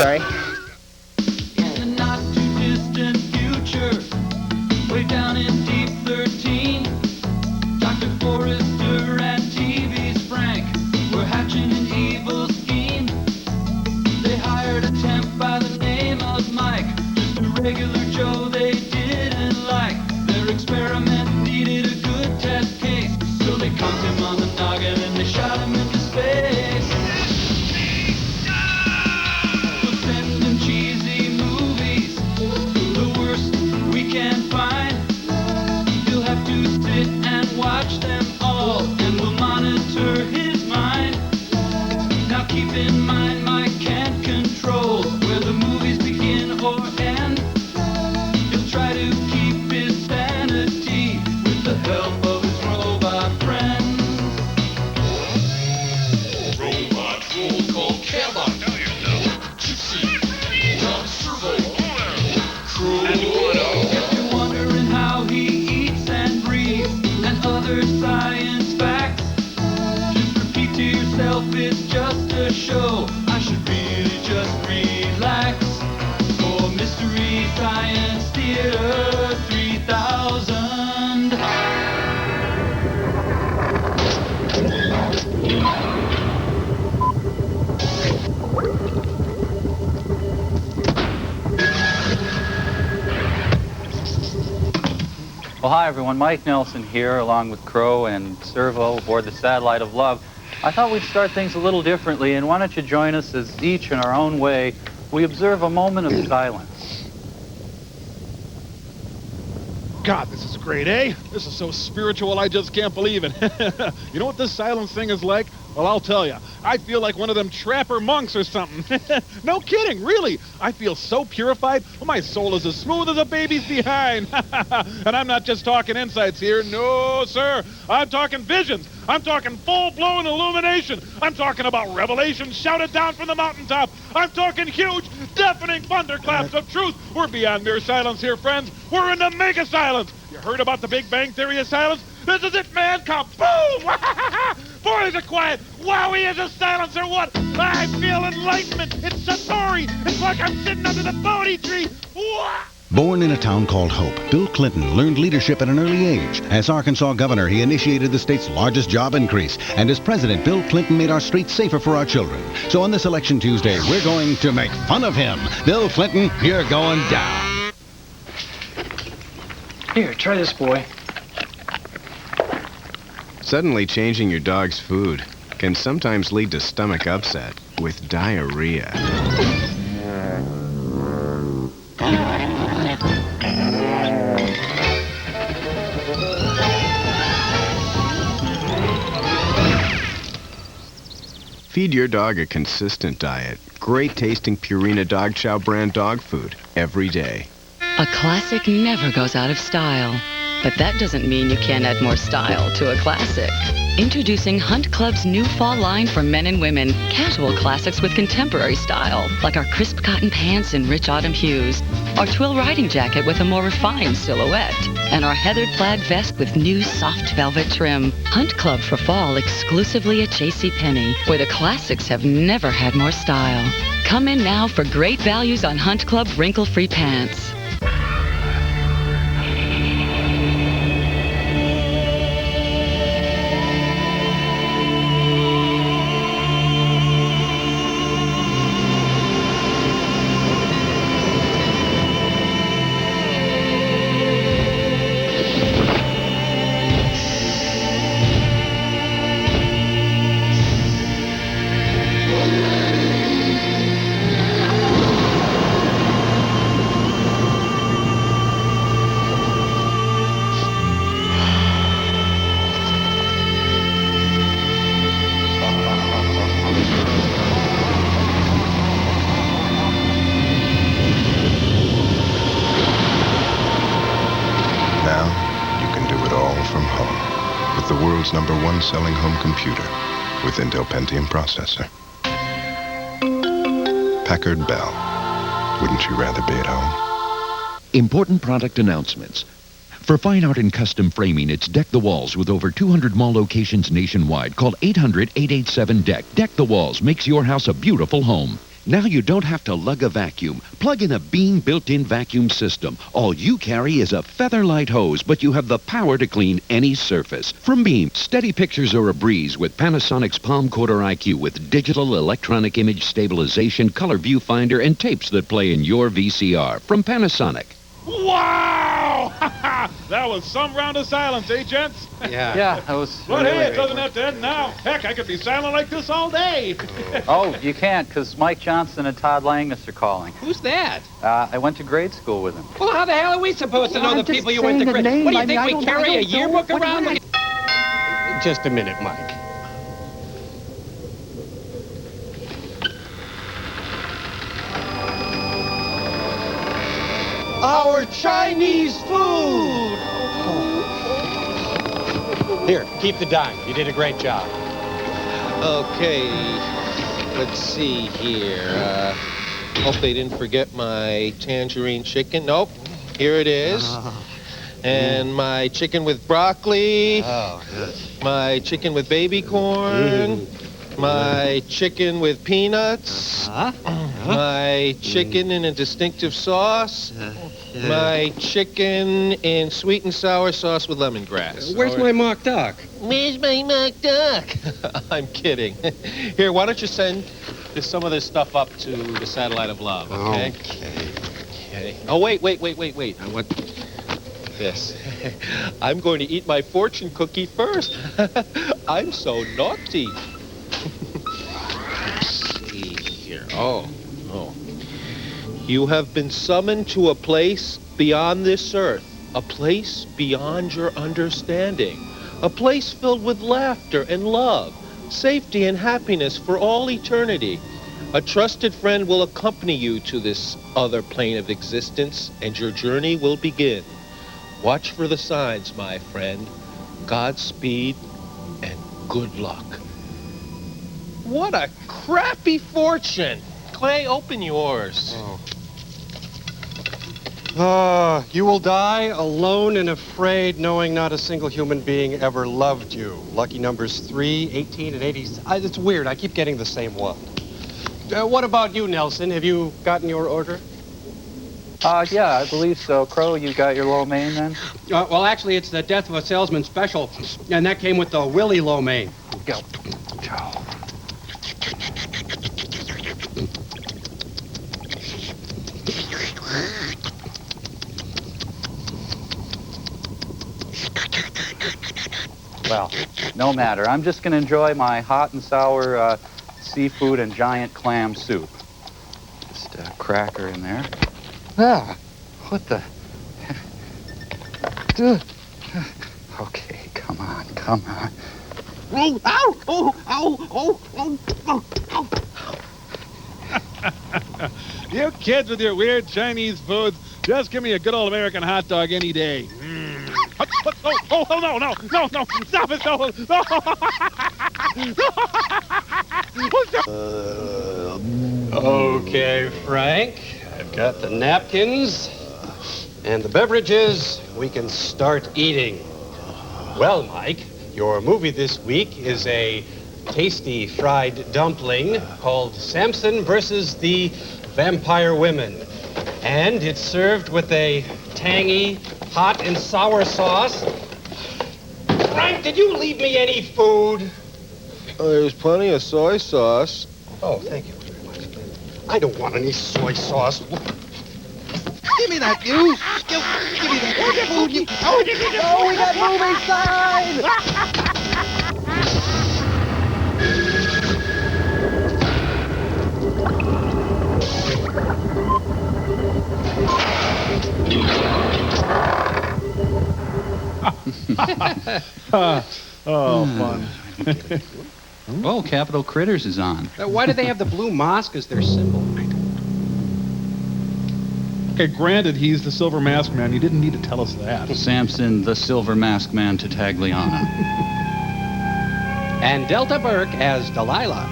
Sorry. In the not-too-distant future, way down in Deep 13, Dr. Forrester and TV's Frank were hatching an evil scheme. They hired a temp by the name of Mike, just a regular Joe they didn't like. Their experiment needed a good test case, so they conked him on the noggin and they shot him into space. We'll send him cheesy movies, the worst we can find. He'll have to sit and watch them all, and we'll monitor his mind. Now keep in mind, Mike can't control where the movies begin or end. He'll try to keep his sanity with the help of his robot friends. Robot roll called Cabot. Gypsy. Dog Servo. Crew. If you're wondering how he eats and breathes and other science facts, just repeat to yourself, it's just a show. I should really just relax. For Mystery Science Theater 3000. Well, hi, everyone. Mike Nelson here, along with Crow and Servo aboard the Satellite of Love. I thought we'd start things a little differently, and why don't you join us as each in our own way, we observe a moment of silence. God, this is great, eh? This is so spiritual, I just can't believe it. You know what this silence thing is like? Well, I'll tell you. I feel like one of them trapper monks or something. No kidding, really. I feel so purified. Well, my soul is as smooth as a baby's behind. And I'm not just talking insights here. No, sir. I'm talking visions. I'm talking full-blown illumination. I'm talking about revelation shouted down from the mountaintop. I'm talking huge, deafening thunderclaps of truth. We're beyond mere silence here, friends. We're in the mega silence. You heard about the Big Bang Theory of silence? This is it, man. Kaboom! Boy, is it quiet. Wowie, is a silence or what? I feel enlightenment. It's Satori. It's like I'm sitting under the Bodhi tree. Wah! Born in a town called Hope, Bill Clinton learned leadership at an early age. As Arkansas governor, he initiated the state's largest job increase. And as president, Bill Clinton made our streets safer for our children. So on this election Tuesday, we're going to make fun of him. Bill Clinton, you're going down. Here, try this, boy. Suddenly changing your dog's food can sometimes lead to stomach upset with diarrhea. Feed your dog a consistent diet. Great tasting Purina Dog Chow brand dog food every day. A classic never goes out of style. But that doesn't mean you can't add more style to a classic. Introducing Hunt Club's new fall line for men and women. Casual classics with contemporary style, like our crisp cotton pants in rich autumn hues, our twill riding jacket with a more refined silhouette, and our heathered plaid vest with new soft velvet trim. Hunt Club for fall exclusively at JCPenney, where the classics have never had more style. Come in now for great values on Hunt Club wrinkle-free pants. The world's #1 selling home computer with Intel Pentium processor. Packard Bell. Wouldn't you rather be at home? Important product announcements. For fine art and custom framing, it's Deck the Walls with over 200 mall locations nationwide. Call 800-887-DECK. Deck the Walls makes your house a beautiful home. Now you don't have to lug a vacuum. Plug in a Beam built-in vacuum system. All you carry is a feather-light hose, but you have the power to clean any surface. From Beam, steady pictures are a breeze with Panasonic's Palm Coder IQ with digital electronic image stabilization, color viewfinder, and tapes that play in your VCR. From Panasonic. Wow! That was some round of silence, eh, gents? Yeah, that was... But really hey, it doesn't have to end now. Heck, I could be silent like this all day. Oh, you can't, because Mike Johnson and Todd Langus are calling. Who's that? I went to grade school with him. Well, how the hell are we supposed to know the people you went to grade? What do you think, we carry a yearbook around? Just a minute, Mike. Our Chinese food! Here, keep the dime. You did a great job. Okay, let's see here. Hope they didn't forget my tangerine chicken. Nope, here it is. And my chicken with broccoli. Oh, good. My chicken with baby corn. My chicken with peanuts. My chicken in a distinctive sauce. My chicken in sweet and sour sauce with lemongrass. Where's my mock duck? Where's my mock duck? I'm kidding. Here, why don't you send some of this stuff up to the Satellite of Love, okay? Okay. Oh, wait. What? This. I'm going to eat my fortune cookie first. I'm so naughty. Let's see here. Oh. You have been summoned to a place beyond this earth, a place beyond your understanding, a place filled with laughter and love, safety and happiness for all eternity. A trusted friend will accompany you to this other plane of existence, and your journey will begin. Watch for the signs, my friend. Godspeed and good luck. What a crappy fortune. Clay, open yours. You will die alone and afraid, knowing not a single human being ever loved you. Lucky numbers 3, 18, and 80. It's weird. I keep getting the same one. What about you, Nelson? Have you gotten your order? Yeah, I believe so. Crow, you got your lo mein then? Well, actually, it's the Death of a Salesman special, and that came with the Willie lo mein. Go. Well, no matter. I'm just going to enjoy my hot and sour seafood and giant clam soup. Just a cracker in there. Ah, what the... Okay, come on. Oh, ow! Oh! You kids with your weird Chinese foods, just give me a good old American hot dog any day. Oh, no, stop it, no. Okay, Frank, I've got the napkins and the beverages. We can start eating. Well, Mike, your movie this week is a tasty fried dumpling called Samson versus the Vampire Women. And it's served with a tangy, hot and sour sauce. Frank, did you leave me any food? There's plenty of soy sauce. Oh, thank you very much. I don't want any soy sauce. Give me that, you. Give me that food. we got movie sign! Fun. Oh, Capital Critters is on. Why do they have the blue mosque as their symbol? Okay, granted, he's the Silver Mask Man. You didn't need to tell us that. Samson, the Silver Mask Man to Tagliana. And Delta Burke as Delilah.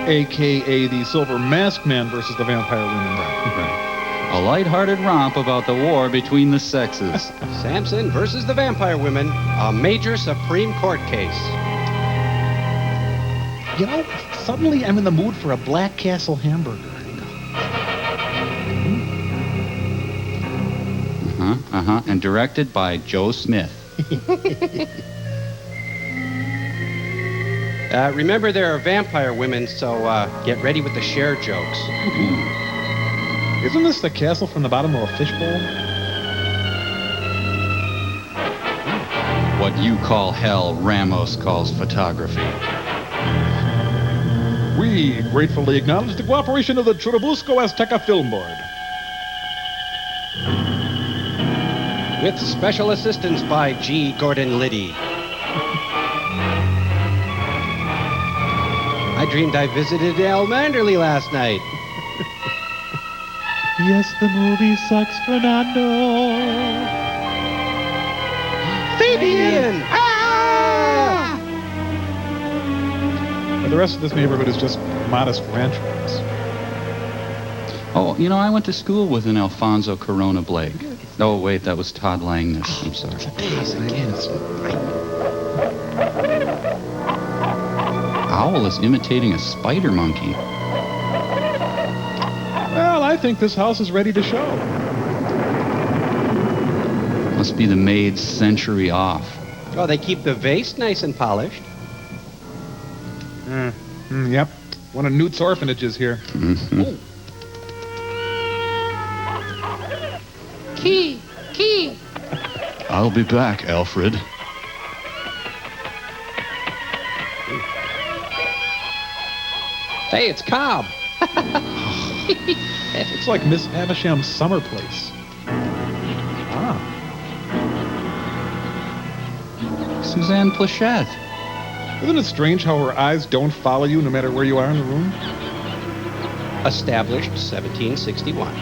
A.K.A. the Silver Mask Man versus the Vampire Women. Right. A lighthearted romp about the war between the sexes. Samson versus the Vampire Women, a major Supreme Court case. You know, suddenly I'm in the mood for a Black Castle hamburger. And directed by Joe Smith. Remember, there are vampire women, so get ready with the share jokes. Isn't this the castle from the bottom of a fishbowl? What you call hell, Ramos calls photography. We gratefully acknowledge the cooperation of the Churubusco Azteca Film Board. With special assistance by G. Gordon Liddy. I dreamed I visited El Manderley last night. Yes, the movie sucks, Fernando. Fabian! Ah! The rest of this neighborhood is just modest ranch homes. Oh, you know, I went to school with an Alfonso Corona Blake. Oh, wait, that was Todd Langness. I'm sorry. Owl is imitating a spider monkey. Well, I think this house is ready to show. Must be the maid's century off. Oh, they keep the vase nice and polished. Yep. One of Newt's orphanages here. Mm-hmm. Key! I'll be back, Alfred. Hey, it's Cobb. Looks like Miss Avisham's summer place. Ah. Suzanne Plachette. Isn't it strange how her eyes don't follow you no matter where you are in the room? Established 1761.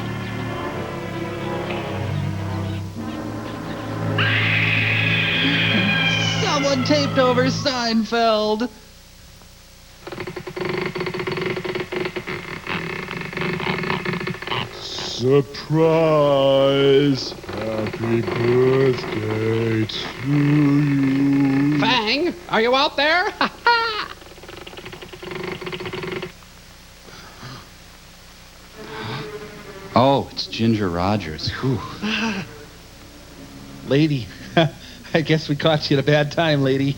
Someone taped over Seinfeld. Surprise! Happy birthday to you. Fang, are you out there? Oh, it's Ginger Rogers. Whew. Lady, I guess we caught you at a bad time, lady.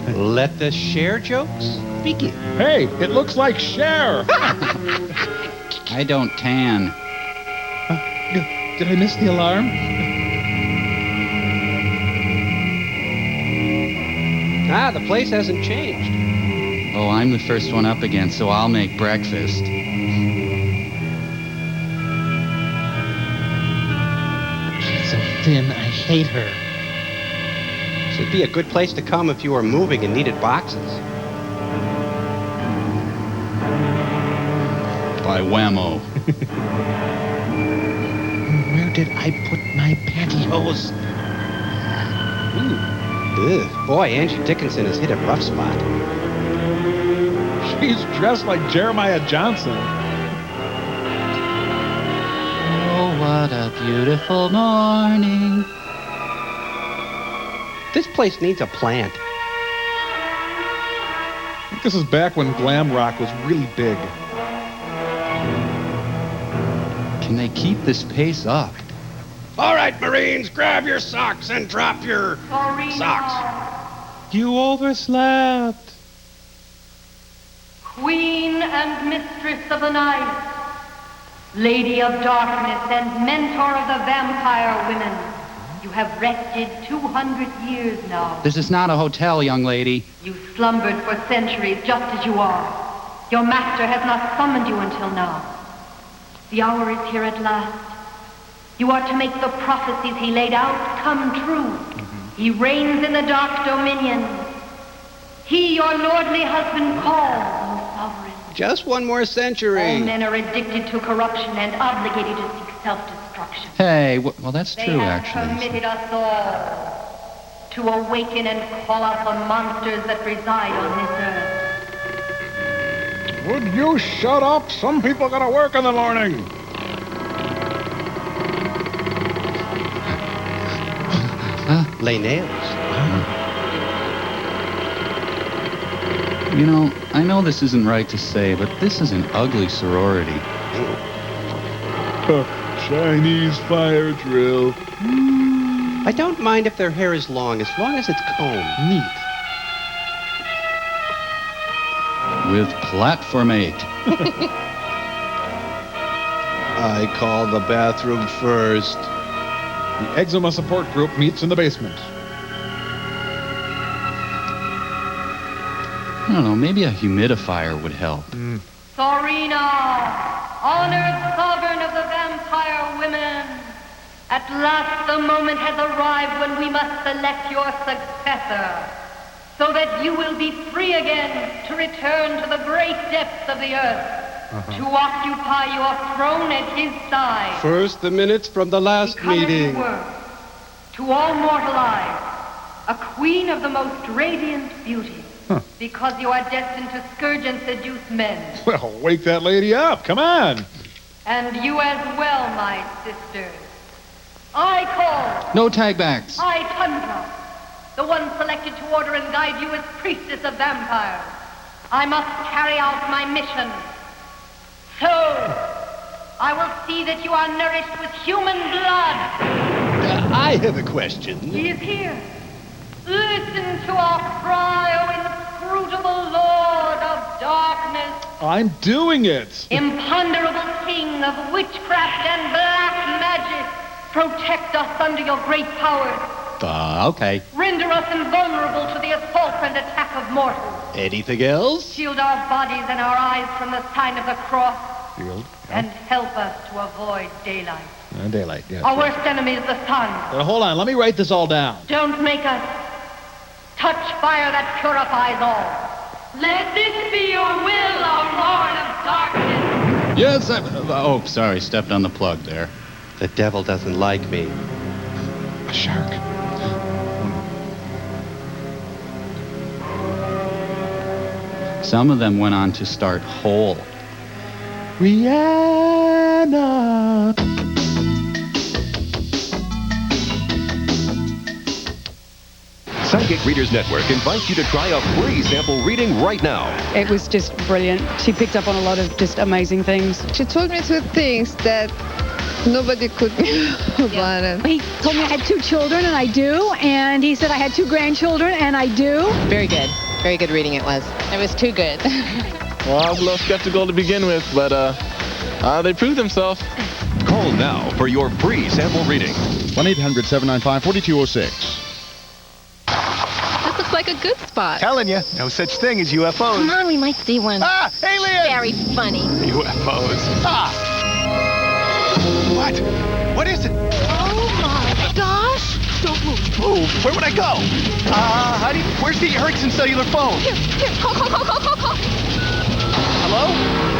Let the share jokes begin. Hey, it looks like Cher. I don't tan. Did I miss the alarm? Ah, the place hasn't changed. Oh, I'm the first one up again, so I'll make breakfast. She's so thin, I hate her. This would be a good place to come if you were moving and needed boxes. By whammo. Where did I put my pantyhose? Ugh. Boy, Angie Dickinson has hit a rough spot. She's dressed like Jeremiah Johnson. Oh, what a beautiful morning. This place needs a plant. I think this is back when glam rock was really big. Can they keep this pace up? All right, Marines, grab your socks and drop your socks. You overslept. Queen and mistress of the night, lady of darkness and mentor of the vampire women, you have rested 200 years now. This is not a hotel, young lady. You slumbered for centuries just as you are. Your master has not summoned you until now. The hour is here at last. You are to make the prophecies he laid out come true. He reigns in the dark dominion. He, your lordly husband, calls, O sovereign. Just one more century. All men are addicted to corruption and obligated to seek self-destruction. Hey, well, that's They true, have actually. permitted us all to awaken and call out the monsters that reside on this earth. Would you shut up? Some people gotta work in the morning. Lay nails. You know, I know this isn't right to say, but this is an ugly sorority. Chinese fire drill. I don't mind if their hair is long as it's combed. Neat. With platform 8. I call the bathroom first. The eczema support group meets in the basement. I don't know, maybe a humidifier would help. Sorina, honored sovereign of the vampire women. At last the moment has arrived when we must select your successor, so that you will be free again to return to the great depths of the earth, to occupy your throne at his side. First, the minutes from the last Because meeting. you were, to all mortal eyes, a queen of the most radiant beauty. Because you are destined to scourge and seduce men. Well, wake that lady up. Come on. And you as well, my sisters. I call. No tagbacks. I, Tundra, the one selected to order and guide you as priestess of vampires. I must carry out my mission. So, I will see that you are nourished with human blood. I have a question. He is here. Listen to our cry, O inscrutable Lord of Darkness. I'm doing it. Imponderable King of witchcraft and black magic. Protect us under your great powers. Okay. Render us invulnerable to the assault and attack of mortals. Anything else? Shield our bodies and our eyes from the sign of the cross. Shield. And help us to avoid daylight. Daylight, yeah. Our worst enemy is the sun. Hold on, let me write this all down. Don't make us touch fire that purifies all. Let this be your will, our Lord of Darkness. Yes, oh, sorry, stepped on the plug there. The devil doesn't like me. A shark. Some of them went on to start Hole. Rihanna. Psychic Readers Network invites you to try a free sample reading right now. It was just brilliant. She picked up on a lot of just amazing things. She told me two things that nobody could about it. He told me I had 2 children, and I do. And he said I had 2 grandchildren, and I do. Very good. Very good reading it was. It was too good. Well, I was a little skeptical to begin with, but they proved themselves. Call now for your free sample reading. 1-800-795-4206. This looks like a good spot. Telling you, no such thing as UFOs. Come on, we might see one. Ah, aliens! Very funny. UFOs. Ah! What? What is it? Oh my gosh! Don't move. Where would I go? Honey, where's the Ericsson cellular phone? Here, call. Hello?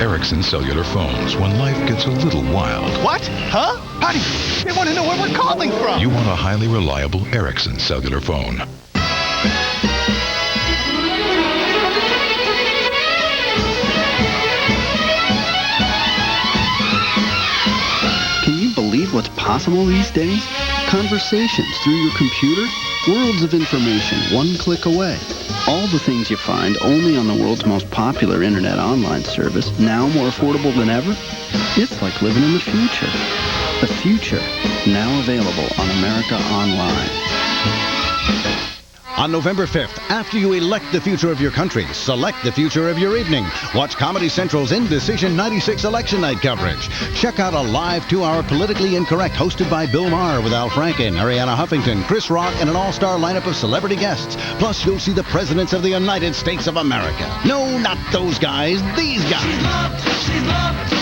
Ericsson cellular phones when life gets a little wild. What? Huh? Honey, they want to know where we're calling from. You want a highly reliable Ericsson cellular phone. Can you believe what's possible these days? Conversations through your computer, worlds of information one click away. All the things you find only on the world's most popular internet online service, now more affordable than ever. It's like living in the future. The future, now available on America Online. On November 5th, after you elect the future of your country, select the future of your evening. Watch Comedy Central's Indecision 96 election night coverage. Check out a live 2-hour Politically Incorrect hosted by Bill Maher with Al Franken, Ariana Huffington, Chris Rock, and an all-star lineup of celebrity guests. Plus, you'll see the presidents of the United States of America. No, not those guys, these guys.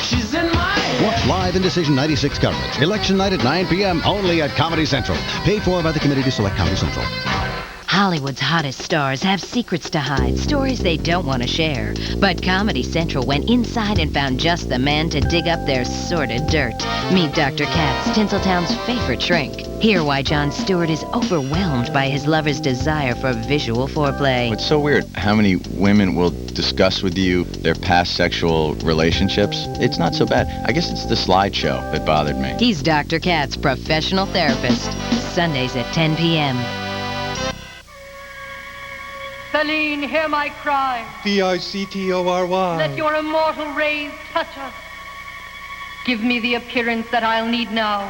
She's in my head. Watch live Indecision 96 coverage. Election night at 9 p.m. only at Comedy Central. Paid for by the Committee to Select Comedy Central. Hollywood's hottest stars have secrets to hide, stories they don't want to share. But Comedy Central went inside and found just the man to dig up their sordid dirt. Meet Dr. Katz, Tinseltown's favorite shrink. Hear why Jon Stewart is overwhelmed by his lover's desire for visual foreplay. It's so weird how many women will discuss with you their past sexual relationships. It's not so bad. I guess it's the slideshow that bothered me. He's Dr. Katz, professional therapist. Sundays at 10 p.m. Celine, hear my cry. Victory. Let your immortal rays touch us. Give me the appearance that I'll need now.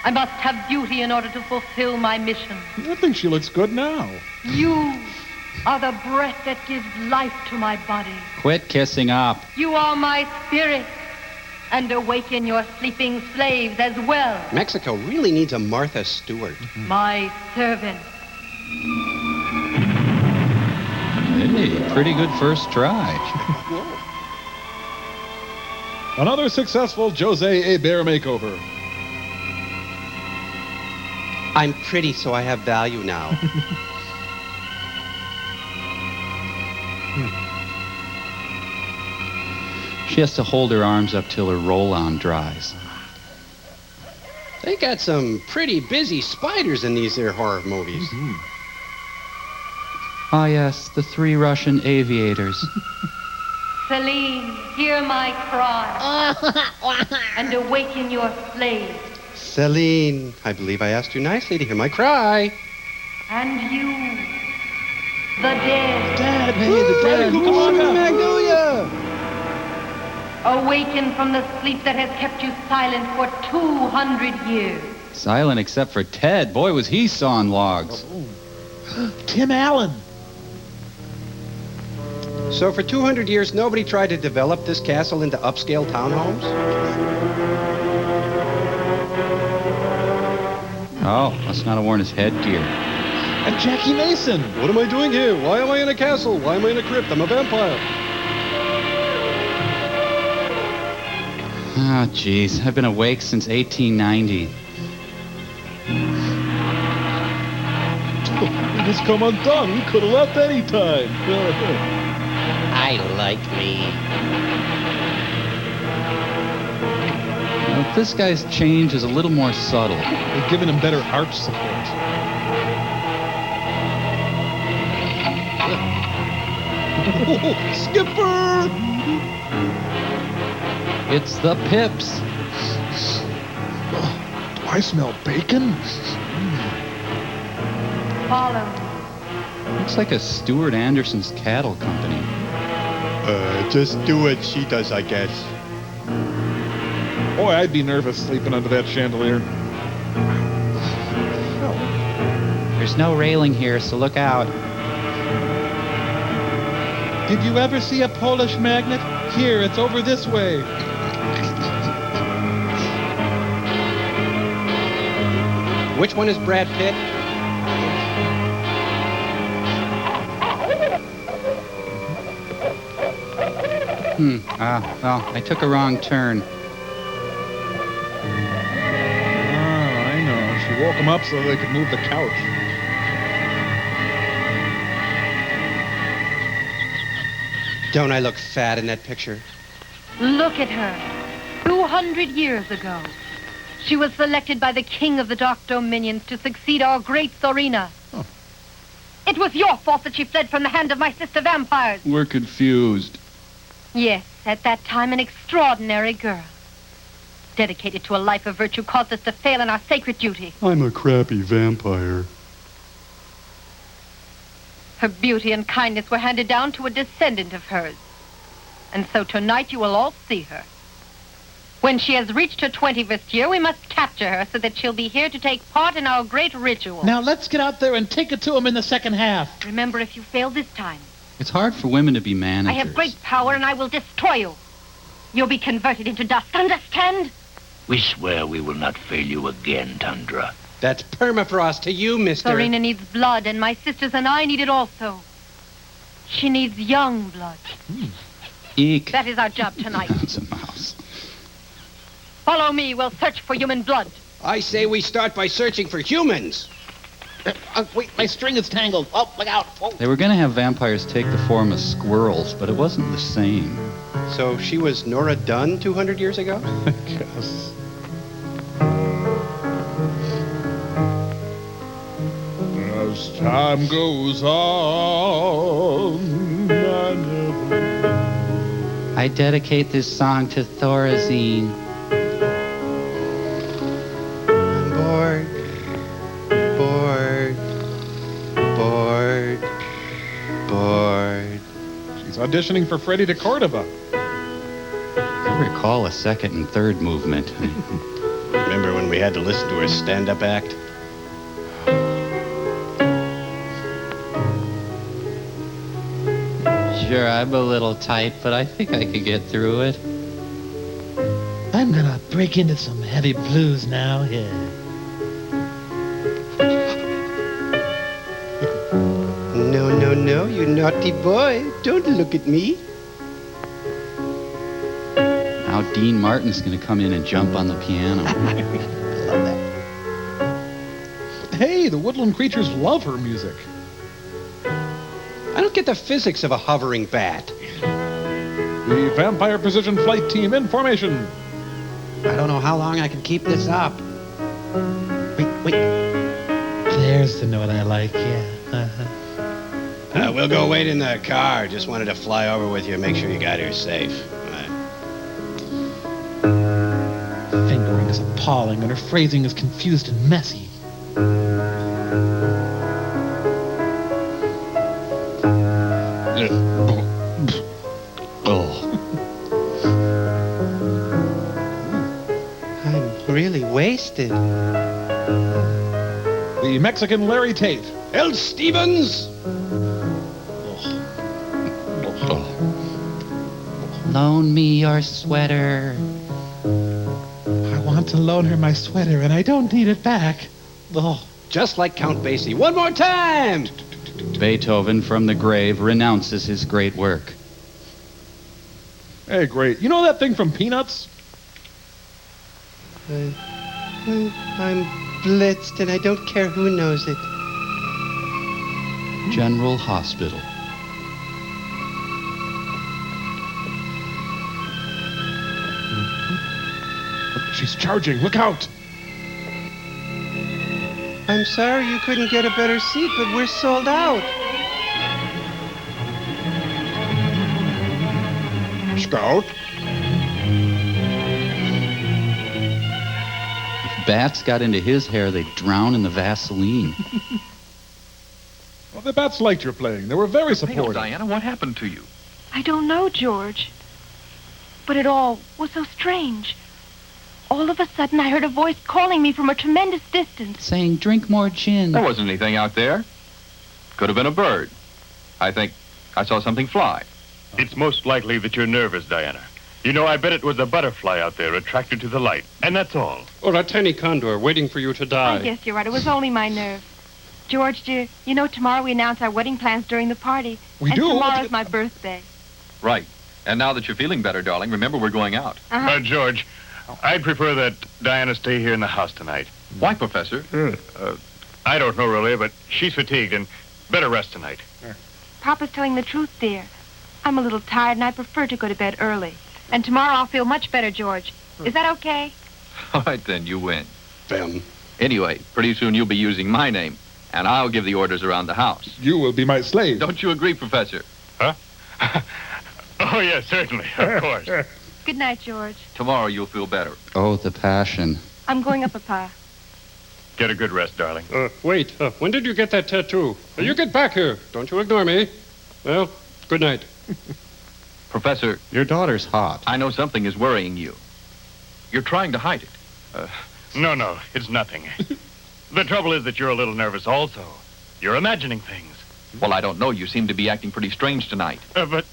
I must have beauty in order to fulfill my mission. I think she looks good now. You are the breath that gives life to my body. Quit kissing up. You are my spirit, and awaken your sleeping slaves as well. Mexico really needs a Martha Stewart. My servant. Hey, pretty good first try. Another successful Jose Hebert makeover. I'm pretty, so I have value now. She has to hold her arms up till her roll-on dries. They got some pretty busy spiders in these there horror movies. Ah, yes, the 3 Russian aviators. Celine, hear my cry, and awaken your slaves. Celine, I believe I asked you nicely to hear my cry. And you, the dead. Dad, hey, the dead. Come on, Magnolia. Awaken from the sleep that has kept you silent for 200 years. Silent except for Ted. Boy, was he sawing logs. Tim Allen. So for 200 years, nobody tried to develop this castle into upscale townhomes? Oh, must not have worn his headgear. And Jackie Mason. What am I doing here? Why am I in a castle? Why am I in a crypt? I'm a vampire. Oh, jeez. I've been awake since 1890. He's come undone. He could have left any time. I like me. Now, this guy's change is a little more subtle. They've given him better arch support. Skipper! It's the Pips. Do I smell bacon? Follow. Looks like a Stuart Anderson's cattle company. Just do what she does, I guess. Boy, I'd be nervous sleeping under that chandelier. There's no railing here, so look out. Did you ever see a Polish magnet? Here, it's over this way. Which one is Brad Pitt? Well, I took a wrong turn. I know. She woke him up so they could move the couch. Don't I look fat in that picture? Look at her. 200 years ago, she was selected by the king of the Dark Dominions to succeed our great Thorina. Oh. It was your fault that she fled from the hand of my sister vampires. We're confused. Yes, at that time, an extraordinary girl. Dedicated to a life of virtue caused us to fail in our sacred duty. I'm a crappy vampire. Her beauty and kindness were handed down to a descendant of hers. And so tonight you will all see her. When she has reached her 21st year, we must capture her so that she'll be here to take part in our great ritual. Now let's get out there and take it to him in the second half. Remember, if you fail this time, It's hard for women to be managers. I have great power and I will destroy you. You'll be converted into dust, understand? We swear we will not fail you again, Tundra. That's permafrost to you, mister. Thorina needs blood, and my sisters and I need it also. She needs young blood. Eek. That is our job tonight. That's a mouse. Follow me. We'll search for human blood. I say we start by searching for humans. Wait, my string is tangled. Oh, look out. Oh. They were going to have vampires take the form of squirrels, but it wasn't the same. So she was Nora Dunn 200 years ago? I guess. As time goes on, I dedicate this song to Thorazine. I'm bored. auditioning for Freddie to Cordova. I recall a second and third movement. Remember when we had to listen to her stand-up act? Sure, I'm a little tight, but I think I could get through it. I'm gonna break into some heavy blues now, yeah. No, no, no, you naughty boy. Don't look at me. Now Dean Martin's gonna come in and jump on the piano. Love that. Hey, the woodland creatures love her music. I don't get the physics of a hovering bat. The Vampire Precision Flight Team in formation. I don't know how long I can keep this up. Wait. There's the note I like, yeah. We'll go wait in the car. Just wanted to fly over with you and make sure you got here safe. Fingering is appalling and her phrasing is confused and messy. I'm really wasted. The Mexican Larry Tate. El Stevens! Loan me your sweater. I want to loan her my sweater and I don't need it back. Oh. Just like Count Basie. One more time! Beethoven from the grave renounces his great work. Hey, great. You know that thing from Peanuts? I'm blitzed and I don't care who knows it. General Hospital. She's charging. Look out. I'm sorry you couldn't get a better seat, but we're sold out. Scout? If bats got into his hair, they'd drown in the Vaseline. Well, the bats liked your playing. They were very supportive. Diana, what happened to you? I don't know, George. But it all was so strange. All of a sudden, I heard a voice calling me from a tremendous distance. Saying, drink more gin. There wasn't anything out there. Could have been a bird. I think I saw something fly. It's most likely that you're nervous, Diana. You know, I bet it was a butterfly out there attracted to the light. And that's all. Or a tiny condor waiting for you to die. I guess you're right. It was only my nerves. George, dear, you know tomorrow we announce our wedding plans during the party. We and do? Tomorrow's my birthday. Right. And now that you're feeling better, darling, remember we're going out. George, I'd prefer that Diana stay here in the house tonight. Why, Professor? I don't know really, but she's fatigued and better rest tonight. Papa's telling the truth, dear. I'm a little tired and I prefer to go to bed early. And tomorrow I'll feel much better, George. Is that okay? All right, then, you win. Them. Anyway, pretty soon you'll be using my name, and I'll give the orders around the house. You will be my slave. Don't you agree, Professor? Huh? Oh, yes, certainly, of course. Good night, George. Tomorrow you'll feel better. Oh, the passion. I'm going up, Papa. Get a good rest, darling. Wait. When did you get that tattoo? You get back here. Don't you ignore me. Well, good night. Professor, your daughter's hot. I know something is worrying you. You're trying to hide it. No, it's nothing. The trouble is that you're a little nervous also. You're imagining things. Well, I don't know. You seem to be acting pretty strange tonight. But...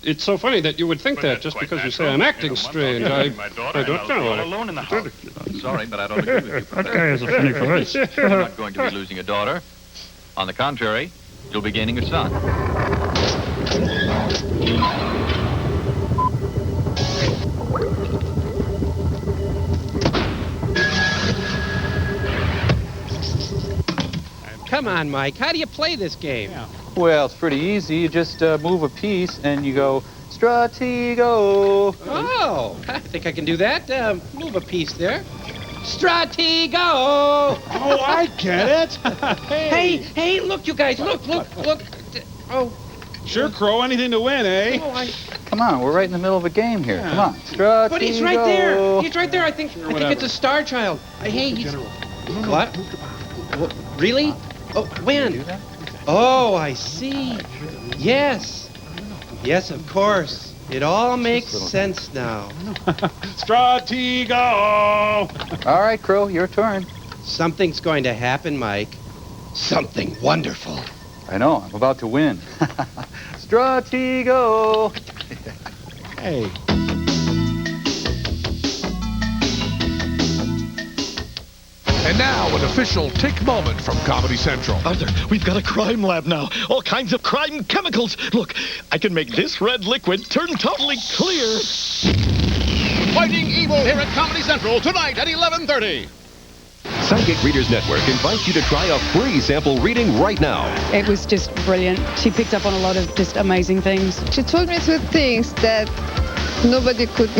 it's so funny that you would think that just because you say I'm acting strange. I don't know. Alone in the house. Sorry, but I don't agree with you, Professor. That guy has a funny voice. You're not going to be losing a daughter. On the contrary, you'll be gaining a son. Come on, Mike. How do you play this game? Well, it's pretty easy. You just move a piece and you go, Stratego. Oh, I think I can do that. Move a piece there. Stratego! Oh, I get it. Hey, look, you guys. Look. Oh. Sure, Crow. Anything to win, eh? Come on, we're right in the middle of a game here. Come on. Stratego. But he's right there. He's right there. I think it's a Star Child. Hey, he's... What? Really? Oh, when? Oh, I see. Yes. Yes, of course. It all makes sense now. Stratego! All right, Crow, your turn. Something's going to happen, Mike. Something wonderful. I know, I'm about to win. Stratego! Hey. And now, an official tick moment from Comedy Central. Arthur, we've got a crime lab now. All kinds of crime chemicals. Look, I can make this red liquid turn totally clear. Fighting evil here at Comedy Central tonight at 11:30. Psychic Readers Network invites you to try a free sample reading right now. It was just brilliant. She picked up on a lot of just amazing things. She told me two things that nobody could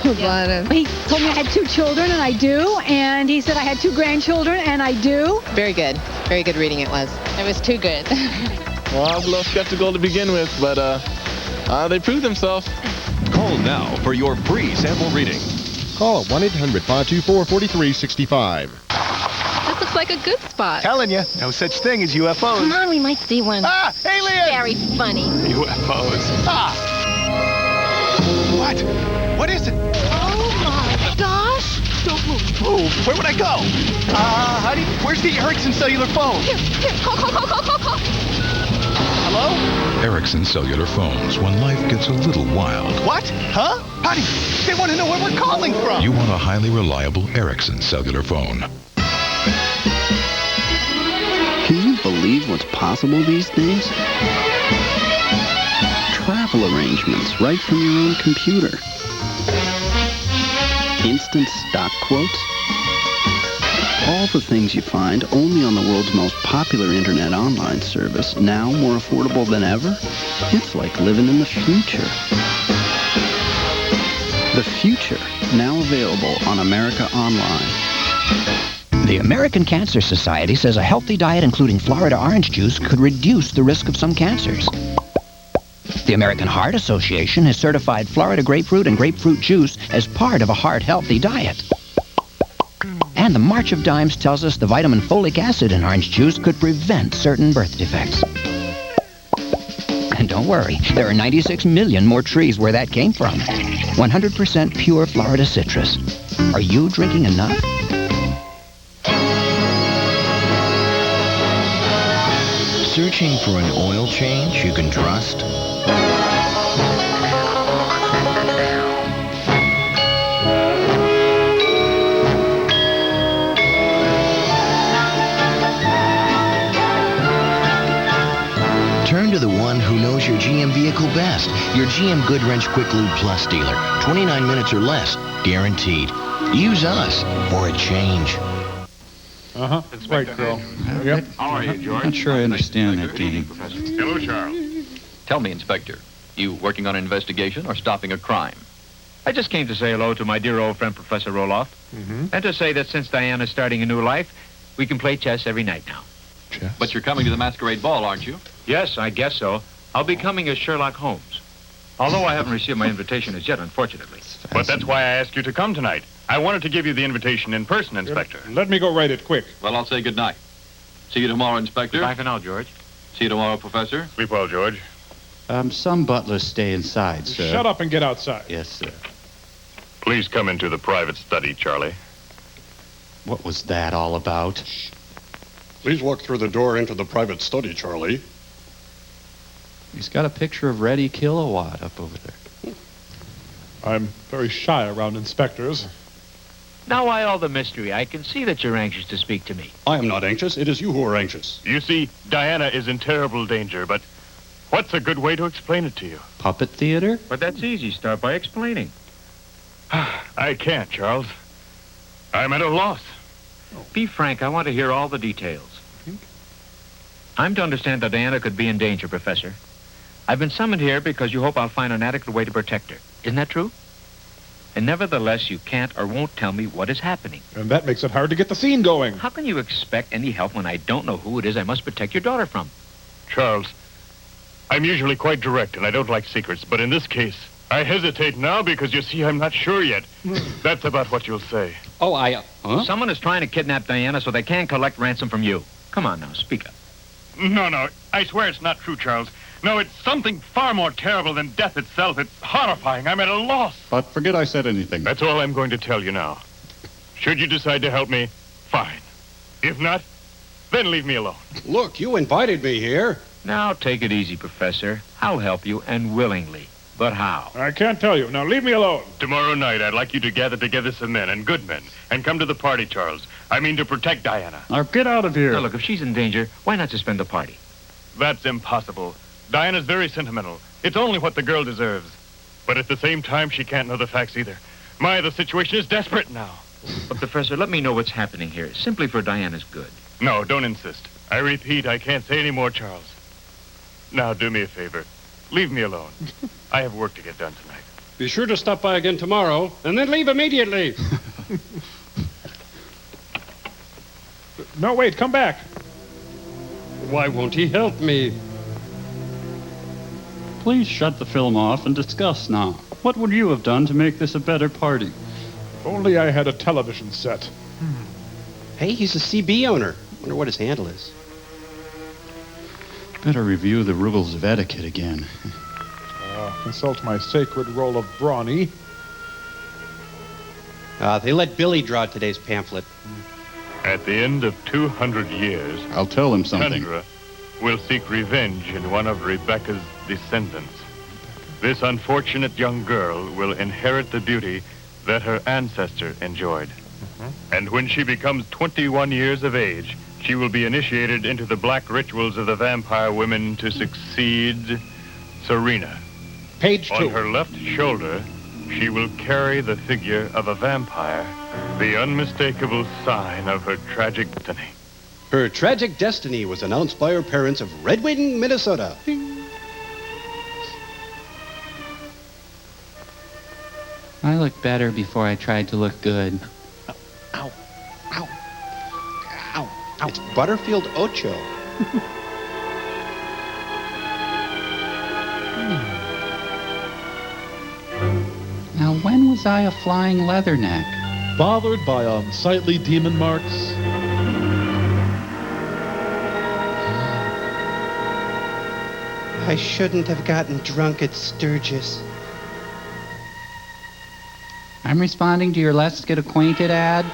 about it. He told me I had 2 children, and I do. And he said I had 2 grandchildren, and I do. Very good. Very good reading it was. It was too good. Well, I was a little skeptical to begin with, but they proved themselves. Call now for your free sample reading. Call 1-800-524-4365. This looks like a good spot. Telling you, no such thing as UFOs. Come on, we might see one. Ah, aliens! Very funny. UFOs. Ah! What? What is it? Oh my gosh! Don't move. Where would I go? Honey, where's the Ericsson cellular phone? Here, call. Hello? Ericsson cellular phones when life gets a little wild. What? Huh? Honey, they want to know where we're calling from. You want a highly reliable Ericsson cellular phone. Can you believe what's possible these days? Travel arrangements right from your own computer. Instant stock quotes. All the things you find only on the world's most popular internet online service, now more affordable than ever. It's like living in the future. The future, now available on America Online. The American Cancer Society says a healthy diet including Florida orange juice could reduce the risk of some cancers. The American Heart Association has certified Florida grapefruit and grapefruit juice as part of a heart-healthy diet. And the March of Dimes tells us the vitamin folic acid in orange juice could prevent certain birth defects. And don't worry, there are 96 million more trees where that came from. 100% pure Florida citrus. Are you drinking enough? Searching for an oil change you can trust? Turn to the one who knows your GM vehicle best. Your GM Goodwrench Quick Lube Plus dealer. 29 minutes or less, guaranteed. Use us for a change. Uh-huh. Right, Crow. Yep. How are you, George? Not sure I understand that game. Hello, Charles. Tell me, Inspector, you working on an investigation or stopping a crime? I just came to say hello to my dear old friend, Professor Roloff, and to say that since Diana's starting a new life, we can play chess every night now. Chess? But you're coming to the masquerade ball, aren't you? Yes, I guess so. I'll be coming as Sherlock Holmes. Although I haven't received my invitation as yet, unfortunately. But that's why I asked you to come tonight. I wanted to give you the invitation in person, Inspector. Let me go write it quick. Well, I'll say good night. See you tomorrow, Inspector. Bye for now, George. See you tomorrow, Professor. Sleep well, George. Some butlers stay inside, sir. Shut up and get outside. Yes, sir. Please come into the private study, Charlie. What was that all about? Please walk through the door into the private study, Charlie. He's got a picture of Reddy Kilowatt up over there. I'm very shy around inspectors. Now, why all the mystery? I can see that you're anxious to speak to me. I am not anxious. It is you who are anxious. You see, Diana is in terrible danger, but what's a good way to explain it to you? Puppet theater? But that's easy. Start by explaining. I can't, Charles. I'm at a loss. Be frank. I want to hear all the details. I'm to understand that Diana could be in danger, Professor. I've been summoned here because you hope I'll find an adequate way to protect her. Isn't that true? And nevertheless, you can't or won't tell me what is happening. And that makes it hard to get the scene going. How can you expect any help when I don't know who it is I must protect your daughter from? Charles, I'm usually quite direct and I don't like secrets, but in this case, I hesitate now because you see I'm not sure yet. That's about what you'll say. Oh, Someone is trying to kidnap Diana so they can collect ransom from you. Come on now, speak up. No, I swear it's not true, Charles. No, it's something far more terrible than death itself. It's horrifying. I'm at a loss. But forget I said anything. That's all I'm going to tell you now. Should you decide to help me, fine. If not, then leave me alone. Look, you invited me here. Now, take it easy, Professor. I'll help you, and willingly. But how? I can't tell you. Now, leave me alone. Tomorrow night, I'd like you to gather together some men, and good men, and come to the party, Charles. I mean to protect Diana. Now get out of here. Now, look, if she's in danger, why not suspend the party? That's impossible. Diana's very sentimental. It's only what the girl deserves. But at the same time, she can't know the facts either. The situation is desperate now. But, Professor, let me know what's happening here, simply for Diana's good. No, don't insist. I repeat, I can't say any more, Charles. Now, do me a favor. Leave me alone. I have work to get done tonight. Be sure to stop by again tomorrow, and then leave immediately. No, wait, come back. Why won't he help me? Please shut the film off and discuss now. What would you have done to make this a better party? If only I had a television set. Hey, he's a CB owner. Wonder what his handle is. Better review the rules of etiquette again. Consult my sacred roll of brawny. They let Billy draw today's pamphlet. At the end of 200 years, I'll tell him something. Tundra will seek revenge in one of Rebecca's descendants. This unfortunate young girl will inherit the beauty that her ancestor enjoyed. And when she becomes 21 years of age, she will be initiated into the black rituals of the vampire women to succeed Serena. Page 2. On her left shoulder, she will carry the figure of a vampire, the unmistakable sign of her tragic destiny. Her tragic destiny was announced by her parents of Red Wing, Minnesota. I looked better before I tried to look good. Ow. Ow. Ow. Ow. It's Butterfield Ocho. Now, when was I a flying leatherneck? Bothered by unsightly demon marks? I shouldn't have gotten drunk at Sturgis. I'm responding to your Let's Get Acquainted ad.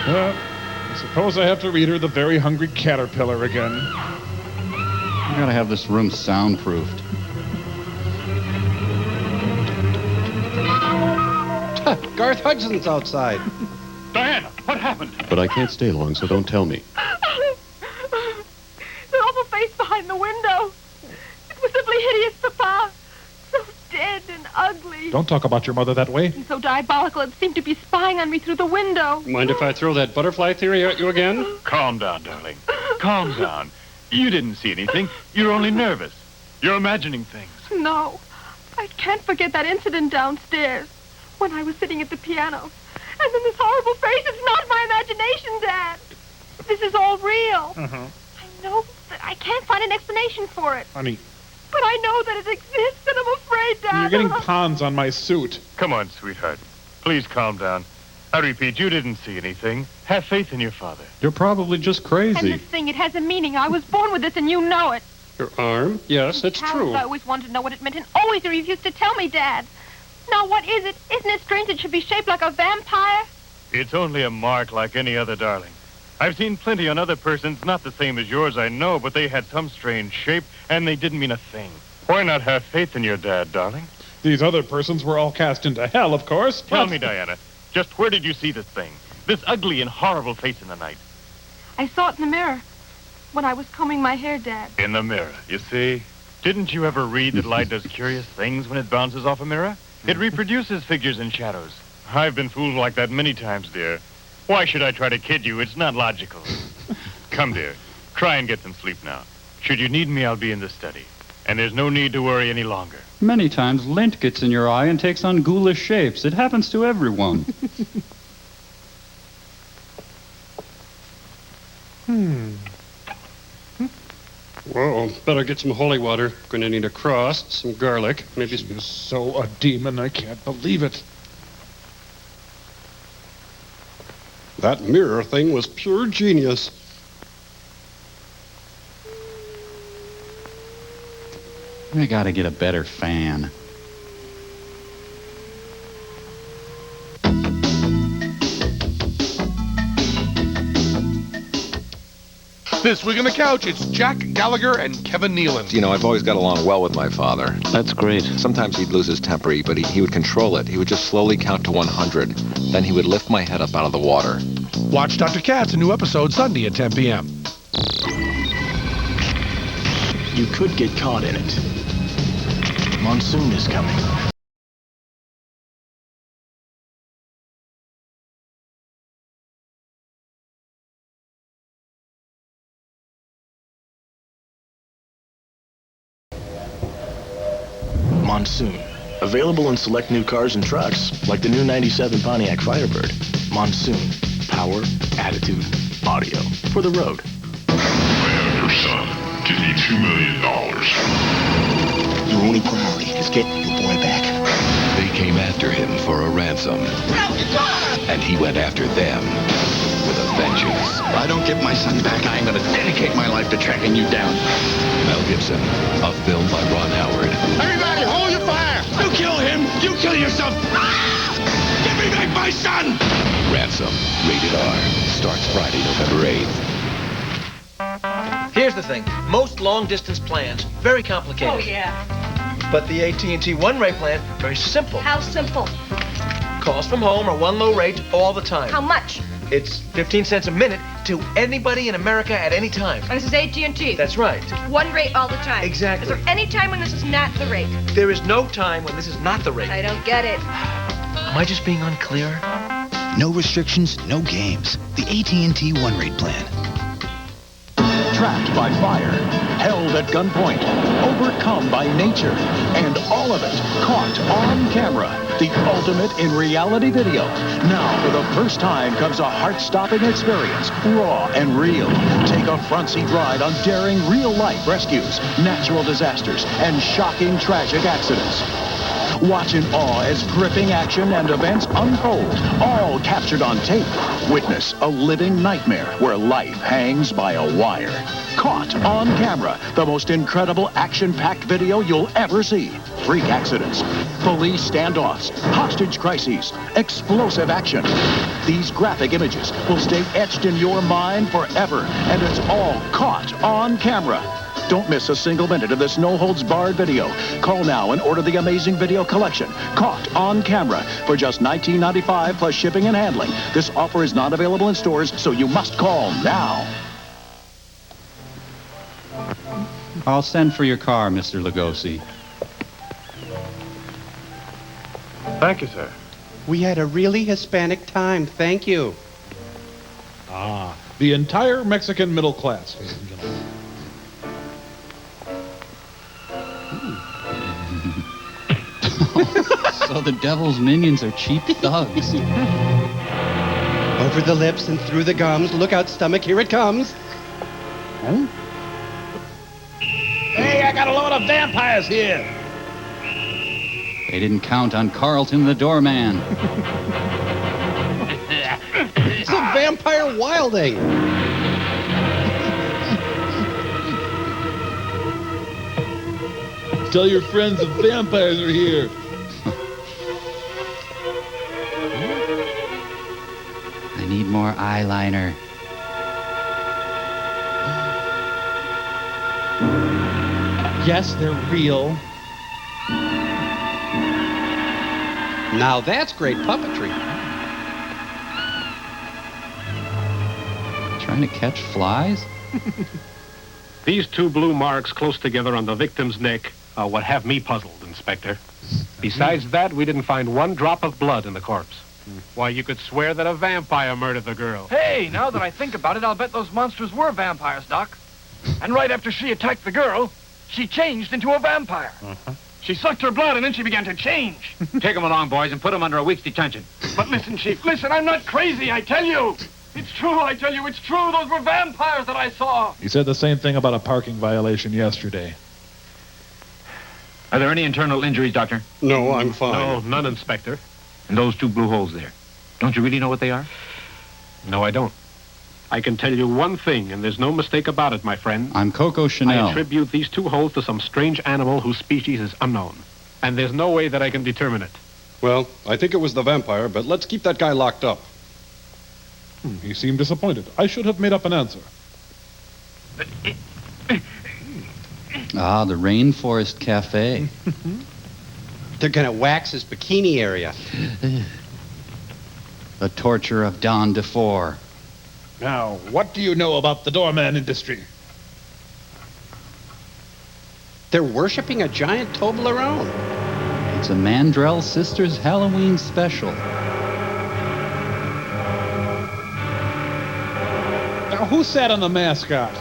I suppose I have to read her The Very Hungry Caterpillar again. I gotta have this room soundproofed. Garth Hudson's outside. Diana, what happened? But I can't stay long, so don't tell me. The awful face behind the window. It was simply hideous, Papa. So dead and ugly. Don't talk about your mother that way. And so diabolical it seemed to be spying on me through the window. Mind if I throw that butterfly theory at you again? Calm down, darling. Calm down. You didn't see anything. You're only nervous. You're imagining things. No. I can't forget that incident downstairs when I was sitting at the piano. And then this horrible face. It's not my imagination, Dad. This is all real. I know that I can't find an explanation for it. Honey. But I know that it exists, and I'm afraid, Dad. You're getting pawns on my suit. Come on, sweetheart. Please calm down. I repeat, you didn't see anything. Have faith in your father. You're probably just And crazy. this thing, it has a meaning. I was born with this, and you know it. Your arm? Yes, that's true. I always wanted to know what it meant, and always you refused to tell me, Dad. Now, what is it? Isn't it strange it should be shaped like a vampire? It's only a mark like any other, darling. I've seen plenty on other persons, not the same as yours, I know, but they had some strange shape, and they didn't mean a thing. Why not have faith in your dad, darling? These other persons were all cast into hell, of course. Tell me, Diana, just where did you see this thing? This ugly and horrible face in the night? I saw it in the mirror when I was combing my hair, Dad. In the mirror, you see? Didn't you ever read that light does curious things when it bounces off a mirror? It reproduces figures and shadows. I've been fooled like that many times, dear. Why should I try to kid you? It's not logical. Come, dear. Try and get some sleep now. Should you need me, I'll be in the study. And there's no need to worry any longer. Many times lint gets in your eye and takes on ghoulish shapes. It happens to everyone. Whoa, better get some holy water. Gonna need a cross, some garlic, maybe some... She's so a demon, I can't believe it. That mirror thing was pure genius. I gotta get a better fan. This week on the couch, it's Jack Gallagher and Kevin Nealon. You know, I've always got along well with my father. That's great. Sometimes he'd lose his temper, but he would control it. He would just slowly count to 100. Then he would lift my head up out of the water. Watch Dr. Katz, a new episode Sunday at 10 p.m. You could get caught in it. Monsoon is coming. Monsoon. Available in select new cars and trucks, like the new 97 Pontiac Firebird. Monsoon. Power, attitude, audio. For the road. I have your son. Give me $2 million. Your only priority is getting your boy back. They came after him for a ransom. And he went after them with a vengeance. If I don't get my son back, I'm going to dedicate my life to tracking you down. Mel Gibson, a film by Ron Howard. Everybody, hold your fire! You kill him, you kill yourself! Ah! Give me back my son! Ransom, rated R, starts Friday, November 8th. Here's the thing. Most long-distance plans, very complicated. Oh, yeah. But the AT&T one-rate plan, very simple. How simple? Calls from home are one low rate all the time. How much? It's 15 cents a minute to anybody in America at any time. And this is AT&T. That's right. One rate all the time. Exactly. Is there any time when this is not the rate? There is no time when this is not the rate. I don't get it. Am I just being unclear? No restrictions, no games. The AT&T One Rate Plan. Trapped by fire, held at gunpoint, overcome by nature, and all of it caught on camera. The ultimate in reality video. Now, for the first time, comes a heart-stopping experience, raw and real. Take a front-seat ride on daring real-life rescues, natural disasters, and shocking tragic accidents. Watch in awe as gripping action and events unfold, all captured on tape. Witness a living nightmare where life hangs by a wire. Caught on camera, the most incredible action-packed video you'll ever see. Freak accidents, police standoffs, hostage crises, explosive action. These graphic images will stay etched in your mind forever, and it's all caught on camera. Don't miss a single minute of this no-holds-barred video. Call now and order the amazing video collection, Caught on Camera, for just $19.95 plus shipping and handling. This offer is not available in stores, so you must call now. I'll send for your car, Mr. Lugosi. Thank you, sir. We had a really Hispanic time. Thank you. Ah, the entire Mexican middle class, ladies and gentlemen. So the devil's minions are cheap thugs. Over the lips and through the gums. Look out, stomach. Here it comes. Huh? Hey, I got a load of vampires here. They didn't count on Carlton the doorman. It's a vampire wilding. Tell your friends the vampires are here. I need more eyeliner. Yes, they're real. Now that's great puppetry. Trying to catch flies? These two blue marks close together on the victim's neck are what have me puzzled, Inspector. Besides that, we didn't find one drop of blood in the corpse. Why, you could swear that a vampire murdered the girl. Hey, now that I think about it, I'll bet those monsters were vampires, Doc. And right after she attacked the girl, she changed into a vampire. She sucked her blood and then she began to change. Take them along, boys, and put them under a week's detention. But listen, Chief, listen, I'm not crazy, I tell you. It's true, I tell you, it's true. Those were vampires that I saw. He said the same thing about a parking violation yesterday. Are there any internal injuries, Doctor? No, I'm fine. No, none, Inspector. And those two blue holes there, don't you really know what they are? No, I don't. I can tell you one thing, and there's no mistake about it, my friend. I'm Coco Chanel. I attribute these 2 holes to some strange animal whose species is unknown. And there's no way that I can determine it. Well, I think it was the vampire, but let's keep that guy locked up. He seemed disappointed. I should have made up an answer. Ah, the Rainforest Cafe. They're gonna wax his bikini area. The torture of Don DeFore. Now, what do you know about the doorman industry? They're worshiping a giant Toblerone. It's a Mandrell Sisters Halloween special. Now, who sat on the mascot?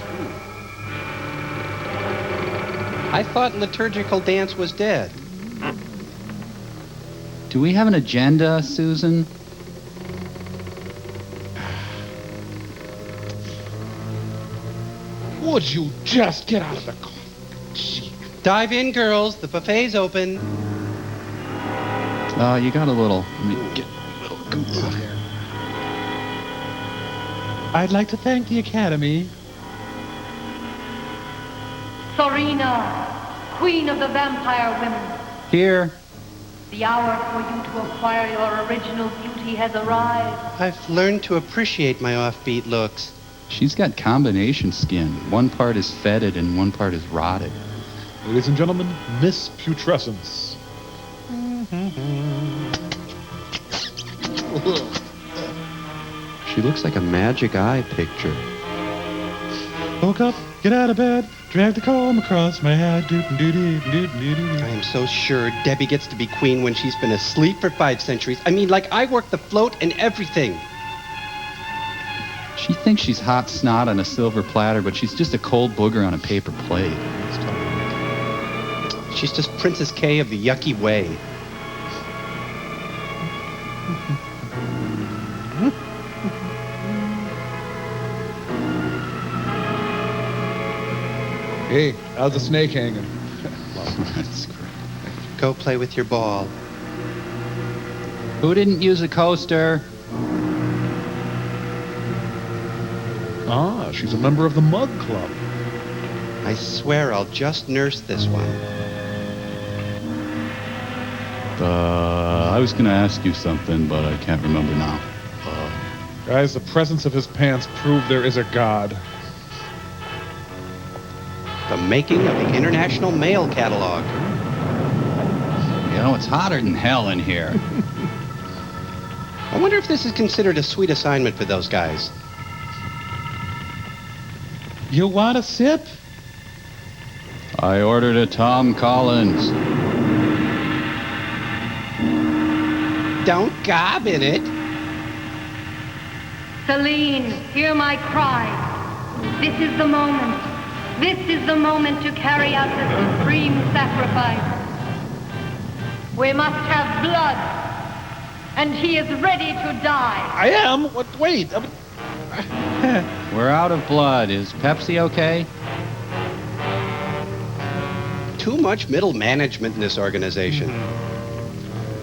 I thought liturgical dance was dead. Do we have an agenda, Susan? Would you just get out of the car? Dive in, girls. The buffet's open. You got a little. Let me get a little goop out here. I'd like to thank the Academy. Serena, Queen of the Vampire Women. Here. The hour for you to acquire your original beauty has arrived. I've learned to appreciate my offbeat looks. She's got combination skin. One part is fetid and one part is rotted. Ladies and gentlemen, Miss Putrescence. She looks like a magic eye picture. Woke up, get out of bed, drag the comb across my head. I am so sure Debbie gets to be queen when she's been asleep for 5 centuries. I mean, like, I work the float and everything. She thinks she's hot snot on a silver platter, but she's just a cold booger on a paper plate. She's just Princess K of the yucky way. Hey, how's the snake hanging? That's great. Go play with your ball. Who didn't use a coaster? Ah, she's a member of the Mug Club. I swear I'll just nurse this one. I was going to ask you something, but I can't remember now. Guys, the presence of his pants prove there is a God. The making of the International Mail Catalog. You know, it's hotter than hell in here. I wonder if this is considered a sweet assignment for those guys. You want a sip? I ordered a Tom Collins. Don't gob in it. Celine, hear my cry. This is the moment. This is the moment to carry out the supreme sacrifice. We must have blood. And he is ready to die. I am? What? Wait. We're out of blood. Is Pepsi okay? Too much middle management in this organization.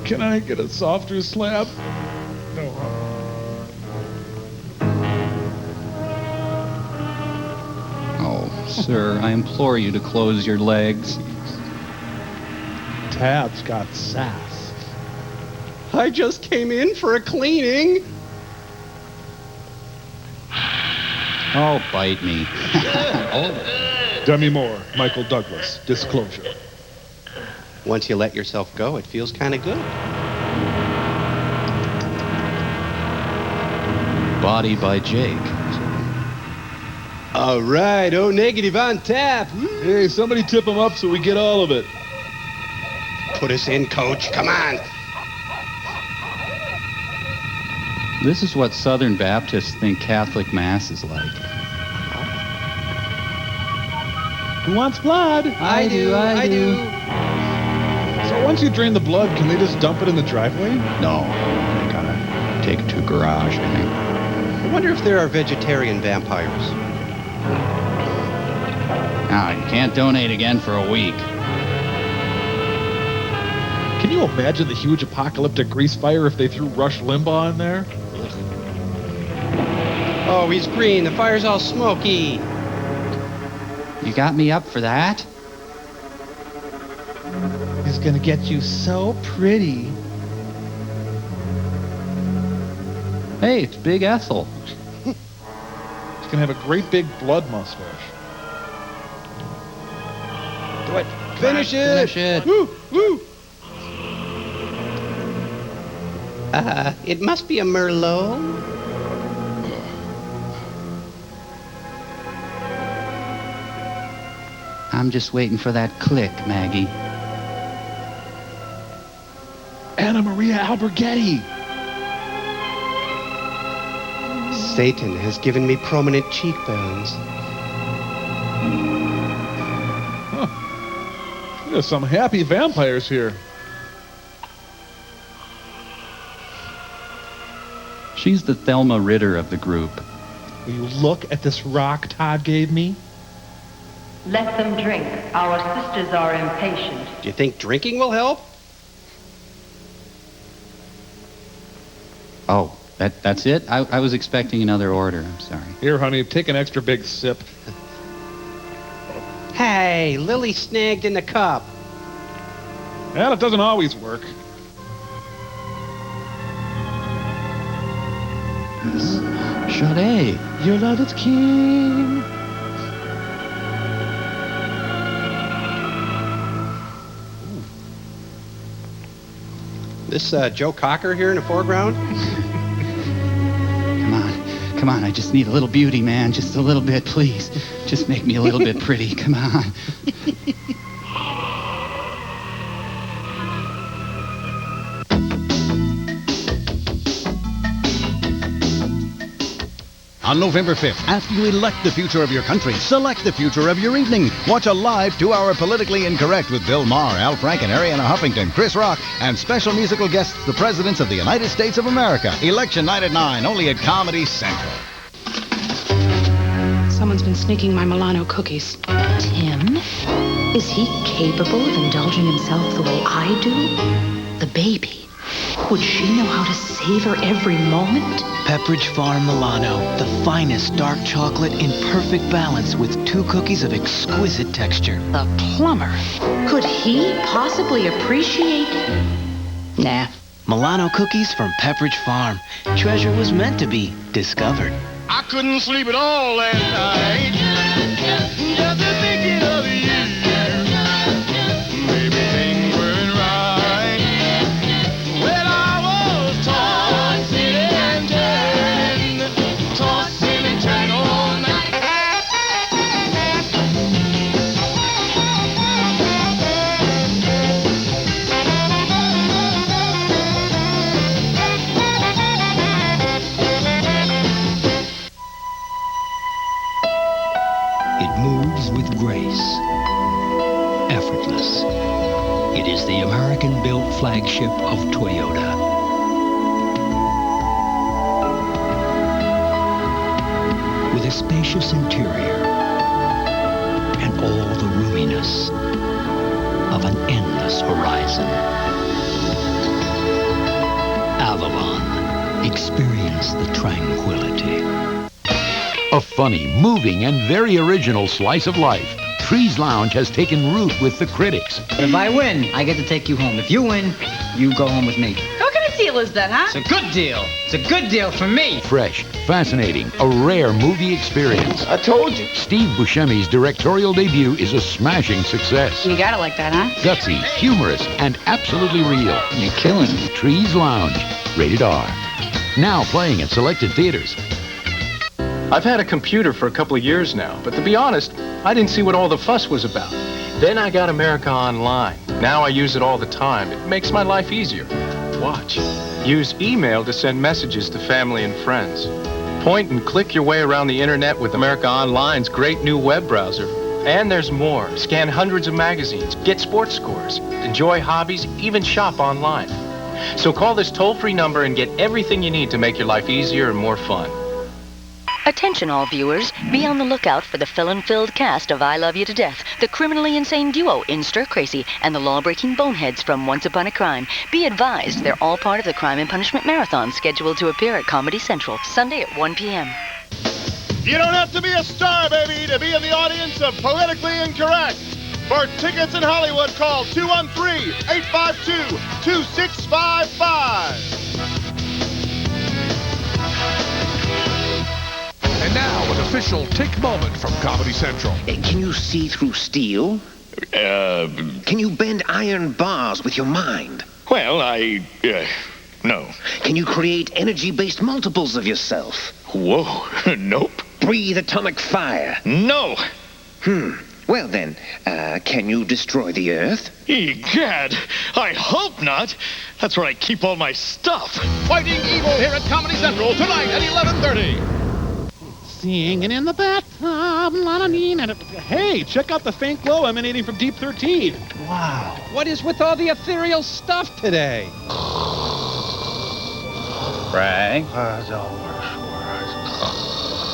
Can I get a softer slab? No. Oh, sir, I implore you to close your legs. Tab's got sass. I just came in for a cleaning. Oh, bite me. Demi Moore, Michael Douglas, Disclosure. Once you let yourself go, it feels kind of good. Body by Jake. All right, O negative on tap. Hey, somebody tip him up so we get all of it. Put us in, coach. Come on. This is what Southern Baptists think Catholic Mass is like. Who wants blood? I do. So once you drain the blood, can they just dump it in the driveway? No, they gotta take it to a garage, I think. I wonder if there are vegetarian vampires. Now, you can't donate again for a week. Can you imagine the huge apocalyptic grease fire if they threw Rush Limbaugh in there? Oh, he's green. The fire's all smoky. You got me up for that? He's gonna get you so pretty. Hey, it's Big Ethel. He's gonna have a great big blood mustache. Do it. Finish it. Finish it. Woo! Woo! It must be a Merlot. I'm just waiting for that click, Maggie. Anna Maria Alberghetti. Satan has given me prominent cheekbones. There's some happy vampires here. She's the Thelma Ritter of the group. Will you look at this rock Todd gave me? Let them drink. Our sisters are impatient. Do you think drinking will help? Oh, that's it? I was expecting another order. I'm sorry. Here, honey, take an extra big sip. Hey, Lily snagged in the cup. Well, it doesn't always work. Sade. Your love is king. This Joe Cocker here in the foreground? Come on, I just need a little beauty, man. Just a little bit, please. Just make me a little bit pretty. Come on. On November 5th, after you elect the future of your country, select the future of your evening. Watch a live 2-hour Politically Incorrect with Bill Maher, Al Franken, Ariana Huffington, Chris Rock, and special musical guests, the Presidents of the United States of America. Election night at 9, only at Comedy Central. Someone's been sneaking my Milano cookies. Tim? Is he capable of indulging himself the way I do? The baby. Would she know how to savor every moment? Pepperidge Farm Milano, the finest dark chocolate in perfect balance with 2 cookies of exquisite texture. The plumber. Could he possibly appreciate... Nah. Milano cookies from Pepperidge Farm. Treasure was meant to be discovered. I couldn't sleep at all last night. Just thinking of you. Maybe things weren't right. Well, I was tossing and turning all night. It moves with grace, effortless. It is the American-built flagship of Toyota. With a spacious interior and all the roominess of an endless horizon. Avalon, experience the tranquility. A funny, moving, and very original slice of life. Trees Lounge has taken root with the critics. But if I win, I get to take you home. If you win, you go home with me. What kind of deal is that, huh? It's a good deal. It's a good deal for me. Fresh, fascinating, a rare movie experience. I told you. Steve Buscemi's directorial debut is a smashing success. You got it like that, huh? Gutsy, humorous, and absolutely real. You're killing me. Trees Lounge, rated R. Now playing at selected theaters. I've had a computer for a couple of years now, but to be honest, I didn't see what all the fuss was about. Then I got America Online. Now I use it all the time. It makes my life easier. Watch. Use email to send messages to family and friends. Point and click your way around the internet with America Online's great new web browser. And there's more. Scan hundreds of magazines, get sports scores, enjoy hobbies, even shop online. So call this toll-free number and get everything you need to make your life easier and more fun. Attention all viewers, be on the lookout for the felon-filled cast of I Love You to Death, the criminally insane duo in Stir Crazy, and the law-breaking boneheads from Once Upon a Crime. Be advised, they're all part of the Crime and Punishment Marathon scheduled to appear at Comedy Central, Sunday at 1 p.m. You don't have to be a star, baby, to be in the audience of Politically Incorrect. For tickets in Hollywood, call 213-852-2655. And now, an official Tick moment from Comedy Central. Can you see through steel? Can you bend iron bars with your mind? Well, no. Can you create energy-based multiples of yourself? Whoa, nope. Breathe atomic fire? No. Well then, can you destroy the Earth? Egad, I hope not. That's where I keep all my stuff. Fighting evil here at Comedy Central tonight at 11:30. Singing in the bathtub. Hey, check out the faint glow emanating from Deep 13. Wow. What is with all the ethereal stuff today? Frank?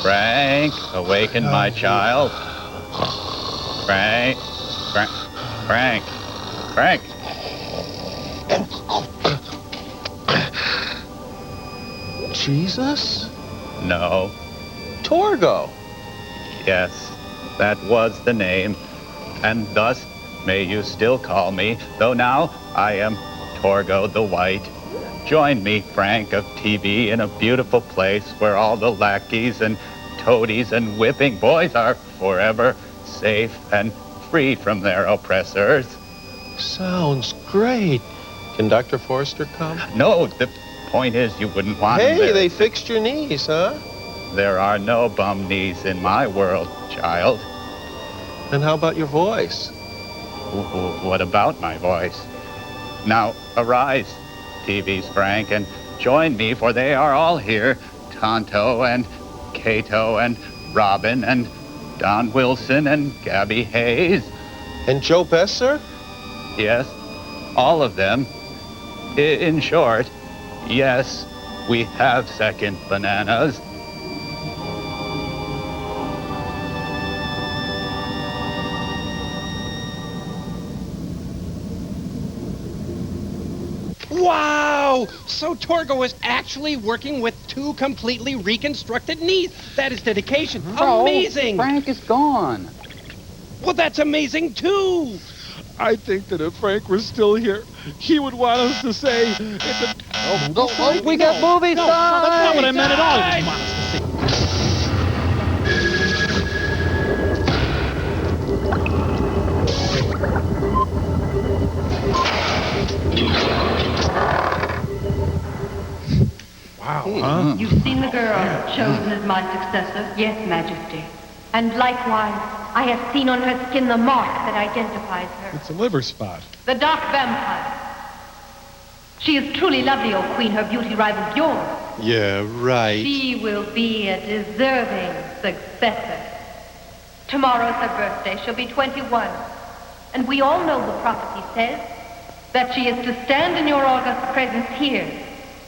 Frank, awaken my child. Frank. Jesus? No. Torgo. Yes, that was the name. And thus may you still call me, though now I am Torgo the White. Join me, Frank, of TV, in a beautiful place where all the lackeys and toadies and whipping boys are forever safe and free from their oppressors. Sounds great. Can Dr. Forrester come? No, the point is you wouldn't want him Hey, there. they fixed your knees, huh? There are no bum knees in my world, child. And how about your voice? What about my voice? Now, arise, TV's Frank, and join me, for they are all here. Tonto and Cato and Robin and Don Wilson and Gabby Hayes. And Joe Besser? Yes, all of them. In short, yes, we have second bananas. Wow! So Torgo is actually working with two completely reconstructed knees. That is dedication. Amazing! Frank is gone. Well, that's amazing, too! I think that if Frank were still here, he would want us to say it's a... We got movie No, signs! that's not what I meant at all. He just want us to say... Wow, You've seen the girl chosen as my successor? Yes, Majesty. And likewise, I have seen on her skin the mark that identifies her. It's a liver spot. The dark vampire. She is truly lovely, O Queen. Her beauty rivals yours. Yeah, right. She will be a deserving successor. Tomorrow's her birthday. She'll be 21. And we all know the prophecy says that she is to stand in your august presence here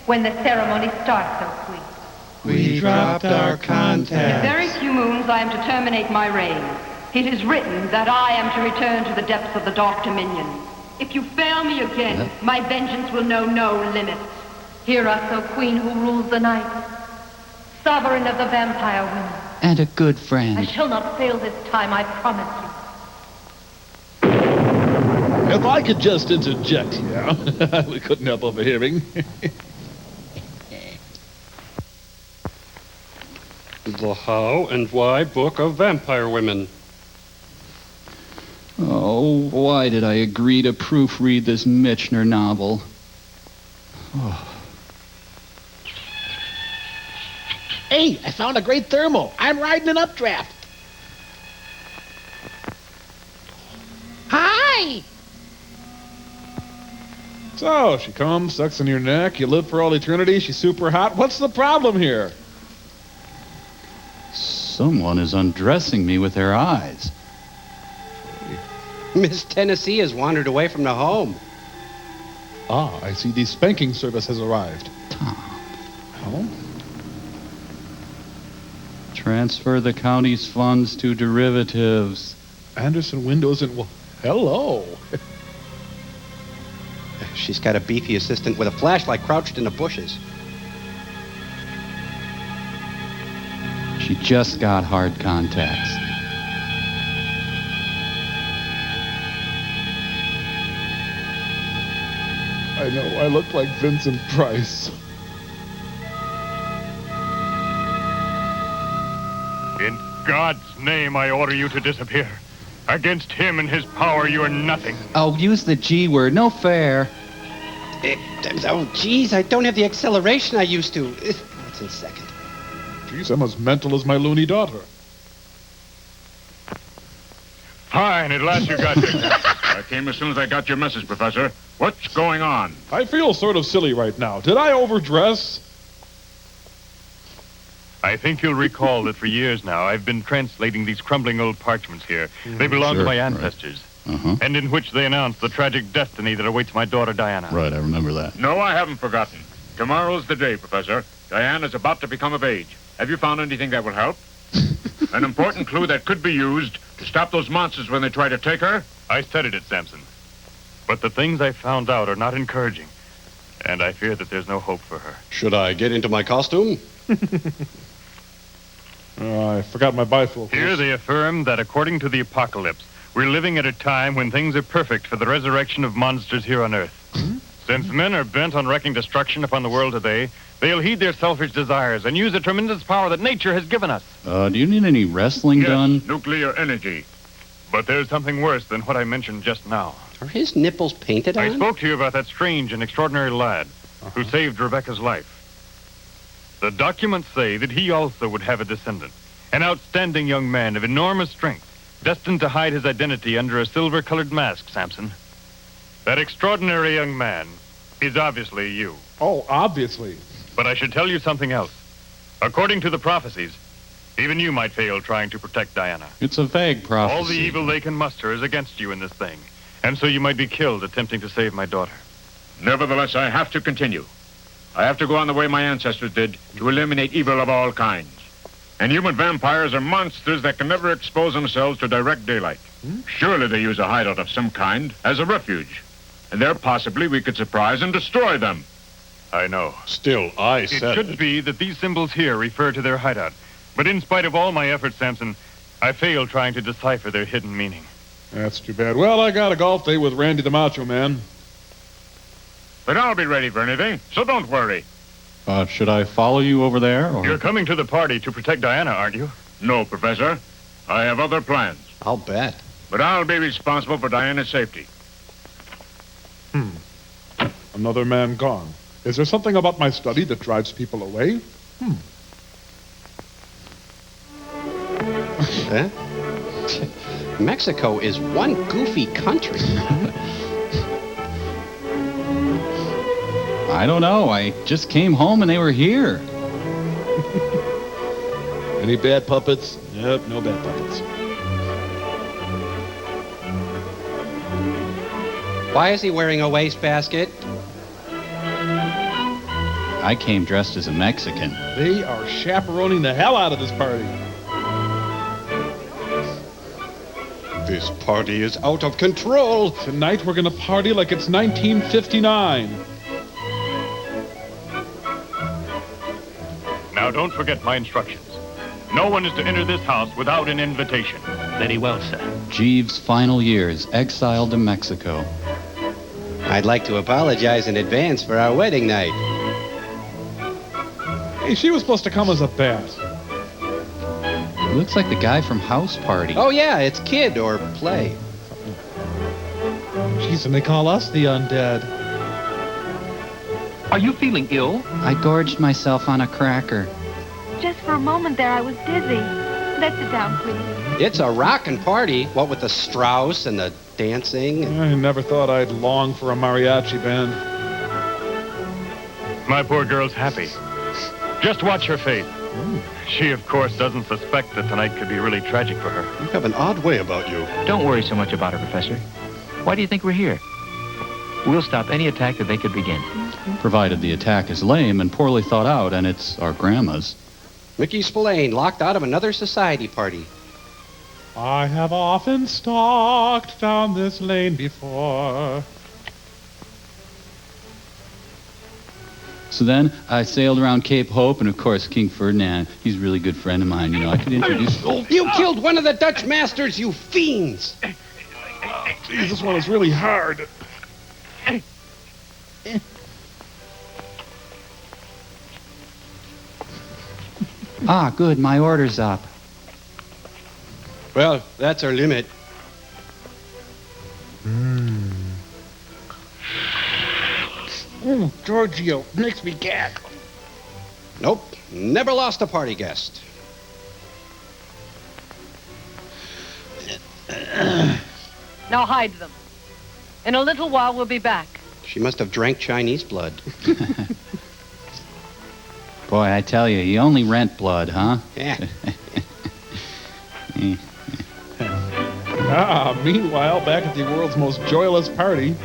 when the ceremony starts, O Queen. We dropped our In contact. very few moons I am to terminate my reign. It is written that I am to return to the depths of the Dark Dominion. If you fail me again, my vengeance will know no limits. Hear us, O Queen who rules the night, sovereign of the vampire women. And a good I friend. shall not fail this time, I promise you. If I could just interject here, we couldn't help overhearing. The How and Why Book of Vampire Women. Oh, why did I agree to proofread this Michener novel? Oh. Hey, I found a great thermal. I'm riding an updraft. Hi! So, she comes, sucks in your neck, you live for all eternity, she's super hot. What's the problem here? Someone is undressing me with their eyes. Miss Tennessee has wandered away from the home. Ah, I see the spanking service has arrived. Oh? Transfer the county's funds to derivatives. Anderson Windows and... Hello. She's got a beefy assistant with a flashlight crouched in the bushes. She just got hard contacts. I know, I look like Vincent Price. In God's name, I order you to disappear. Against him and his power, you are nothing. Oh, use the G word. No fair. Oh, geez, I don't have the acceleration I used to. What's in second? Geez, I'm as mental as my loony daughter. Fine, at last you got me. I came as soon as I got your message, Professor. What's going on? I feel sort of silly right now. Did I overdress? I think you'll recall that for years now, I've been translating these crumbling old parchments here. They belong to my ancestors. Uh-huh. And in which they announce the tragic destiny that awaits my daughter, Diana. Right, I remember that. No, I haven't forgotten. Tomorrow's the day, Professor. Diana's about to become of age. Have you found anything that will help? An important clue that could be used to stop those monsters when they try to take her? I studied it, Samson. But the things I found out are not encouraging. And I fear that there's no hope for her. Should I get into my costume? I forgot my bifocals. Here they affirm that according to the apocalypse, we're living at a time when things are perfect for the resurrection of monsters here on Earth. Since men are bent on wreaking destruction upon the world today, they'll heed their selfish desires and use the tremendous power that nature has given us. Do you need any wrestling done? Nuclear energy. But there's something worse than what I mentioned just now. Are his nipples painted on? I spoke to you about that strange and extraordinary lad who saved Rebecca's life. The documents say that he also would have a descendant, an outstanding young man of enormous strength, destined to hide his identity under a silver-colored mask, Samson. That extraordinary young man is obviously you. Oh, obviously. But I should tell you something else. According to the prophecies, even you might fail trying to protect Diana. It's a vague prophecy. All the evil they can muster is against you in this thing, and so you might be killed attempting to save my daughter. Nevertheless, I have to continue. I have to go on the way my ancestors did to eliminate evil of all kinds. And human vampires are monsters that can never expose themselves to direct daylight. Surely they use a hideout of some kind as a refuge. And there possibly we could surprise and destroy them. I know. Still, I said it should be that these symbols here refer to their hideout. But in spite of all my efforts, Samson, I failed trying to decipher their hidden meaning. That's too bad. Well, I got a golf date with Randy the Macho Man. But I'll be ready for anything, so don't worry. Should I follow you over there? Or? You're coming to the party to protect Diana, aren't you? No, Professor. I have other plans. I'll bet. But I'll be responsible for Diana's safety. Another man gone. Is there something about my study that drives people away? Huh? Mexico is one goofy country. I don't know. I just came home and they were here. Any bad puppets? Yep, no bad puppets. Why is he wearing a wastebasket? I came dressed as a Mexican. They are chaperoning the hell out of this party. This party is out of control. Tonight we're gonna party like it's 1959. Now, don't forget my instructions. No one is to enter this house without an invitation. Very well, sir. Jeeves' final years, exiled to Mexico. I'd like to apologize in advance for our wedding night. Hey, she was supposed to come as a bat. He looks like the guy from House Party. Oh, yeah, it's Kid or Play. Jeez, and they call us the undead. Are you feeling ill? I gorged myself on a cracker. Just for a moment there, I was dizzy. Let's sit down, please. It's a rockin' party, what with the Strauss and the dancing. I never thought I'd long for a mariachi band. My poor girl's happy. Just watch her face. She, of course, doesn't suspect that tonight could be really tragic for her. You have an odd way about you. Don't worry so much about her, Professor. Why do you think we're here? We'll stop any attack that they could begin. Provided the attack is lame and poorly thought out, and it's our grandma's. Mickey Spillane locked out of another society party. I have often stalked down this lane before. So then I sailed around Cape Hope, and of course King Ferdinand, he's a really good friend of mine. You know, I could introduce... You killed one of the Dutch masters, you fiends! Geez, this one is really hard. Ah, good, my order's up. Well, that's our limit. Ooh, Giorgio, makes me gag. Nope, never lost a party guest. Now hide them. In a little while, we'll be back. She must have drank Chinese blood. Boy, I tell you, you only rent blood, huh? Yeah. Meanwhile, back at the world's most joyless party.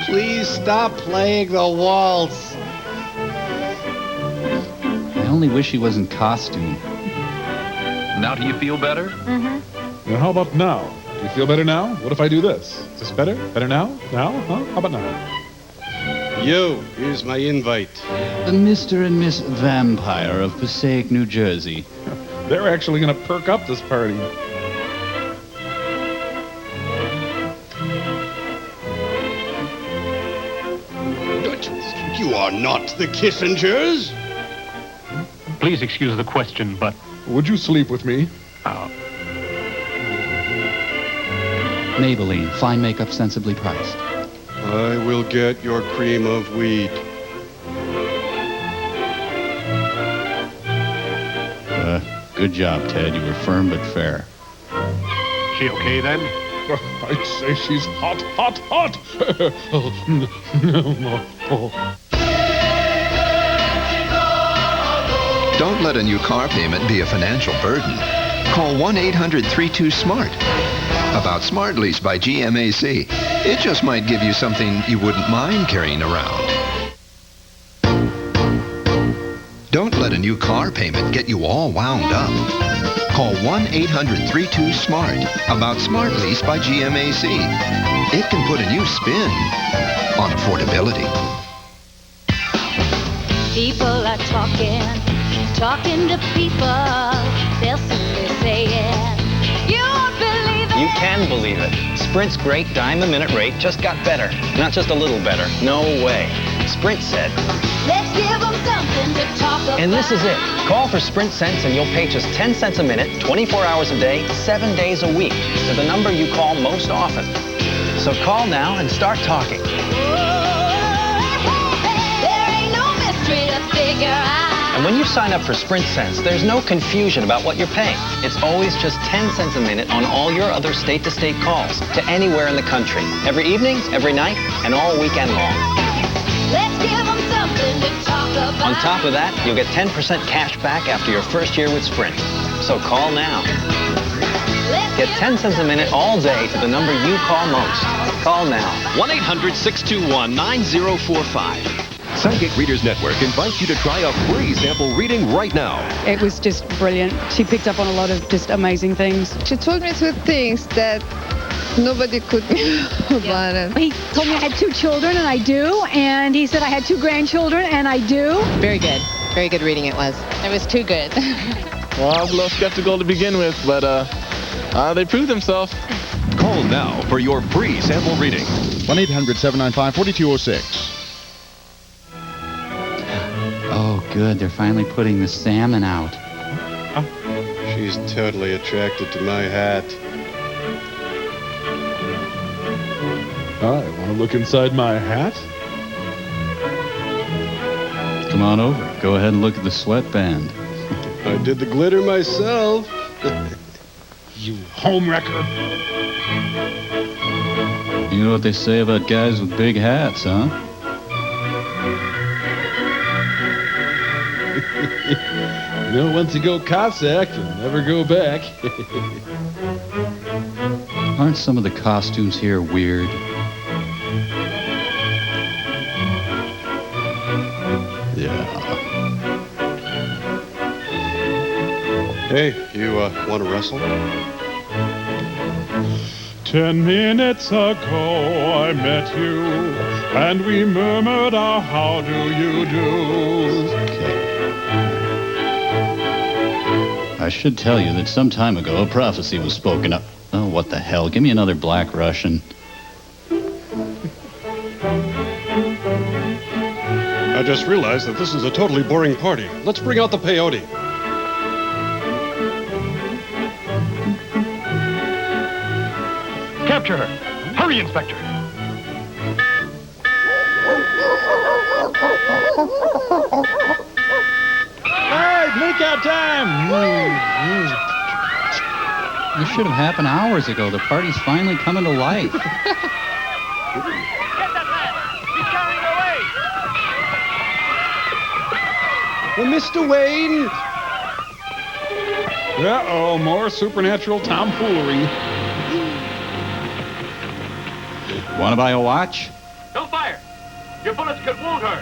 Please stop playing the waltz. I only wish he was in costume. Now do you feel better? Now, how about now? Do you feel better now? What if I do this? Is this better? Better now? Now? Huh? How about now? You, here's my invite. Mr. and Miss Vampire of Passaic, New Jersey. They're actually going to perk up this party. You are not the Kissingers. Please excuse the question, but... Would you sleep with me? Maybelline, fine makeup sensibly priced. I will get your cream of wheat. Good job, Ted. You were firm but fair. She okay then? I'd say she's hot, hot, hot. Don't let a new car payment be a financial burden. Call 1-800-32-SMART. About Smart Lease by GMAC. It just might give you something you wouldn't mind carrying around. Don't let a new car payment get you all wound up. Call 1-800-32-SMART about Smart Lease by GMAC. It can put a new spin on affordability. People are talking to people. They'll simply say it. You won't believe it. You can believe it. Sprint's great dime-a-minute rate just got better. Not just a little better. No way. Sprint said, let's give them something to talk about. and this is it. Call for Sprint Cents and you'll pay just 10 cents a minute, 24 hours a day, 7 days a week to the number you call most often. So call now and start talking. There ain't no mystery to figure out. And when you sign up for Sprint Cents, there's no confusion about what you're paying. It's always just 10 cents a minute on all your other state-to-state calls to anywhere in the country. Every evening, every night, and all weekend long. Let's give them something to talk about. On top of that, you'll get 10% cash back after your first year with Sprint. So call now. Get 10 cents a minute all day to the number you call most. Call now. 1-800-621-9045. Psychic Readers Network invites you to try a free sample reading right now. It was just brilliant. She picked up on a lot of just amazing things. She told me 2 things that nobody could about it. He told me I had 2 children, and I do. And he said I had 2 grandchildren, and I do. Very good. Very good reading it was. It was too good. Well, I was a little skeptical to begin with, but they proved themselves. Call now for your free sample reading. 1-800-795-4206. Oh, good. They're finally putting the salmon out. She's totally attracted to my hat. I want to look inside my hat. Come on over. Go ahead and look at the sweatband. I did the glitter myself. You homewrecker. You know what they say about guys with big hats, huh? You know, once you go Cossack, you'll never go back. Aren't some of the costumes here weird? Yeah. Hey, you want to wrestle? Do 10 minutes ago I met you, and we murmured our how do you do's. I should tell you that some time ago a prophecy was spoken up. Oh, what the hell? Give me another Black Russian. I just realized that this is a totally boring party. Let's bring out the peyote. Capture her. Hurry, Inspector. All right, make-out time. This should have happened hours ago. The party's finally coming to life. Get that man. He's carrying away. Mr. Wayne. Uh-oh, more supernatural tomfoolery. Want to buy a watch? Don't fire. Your bullets could wound her.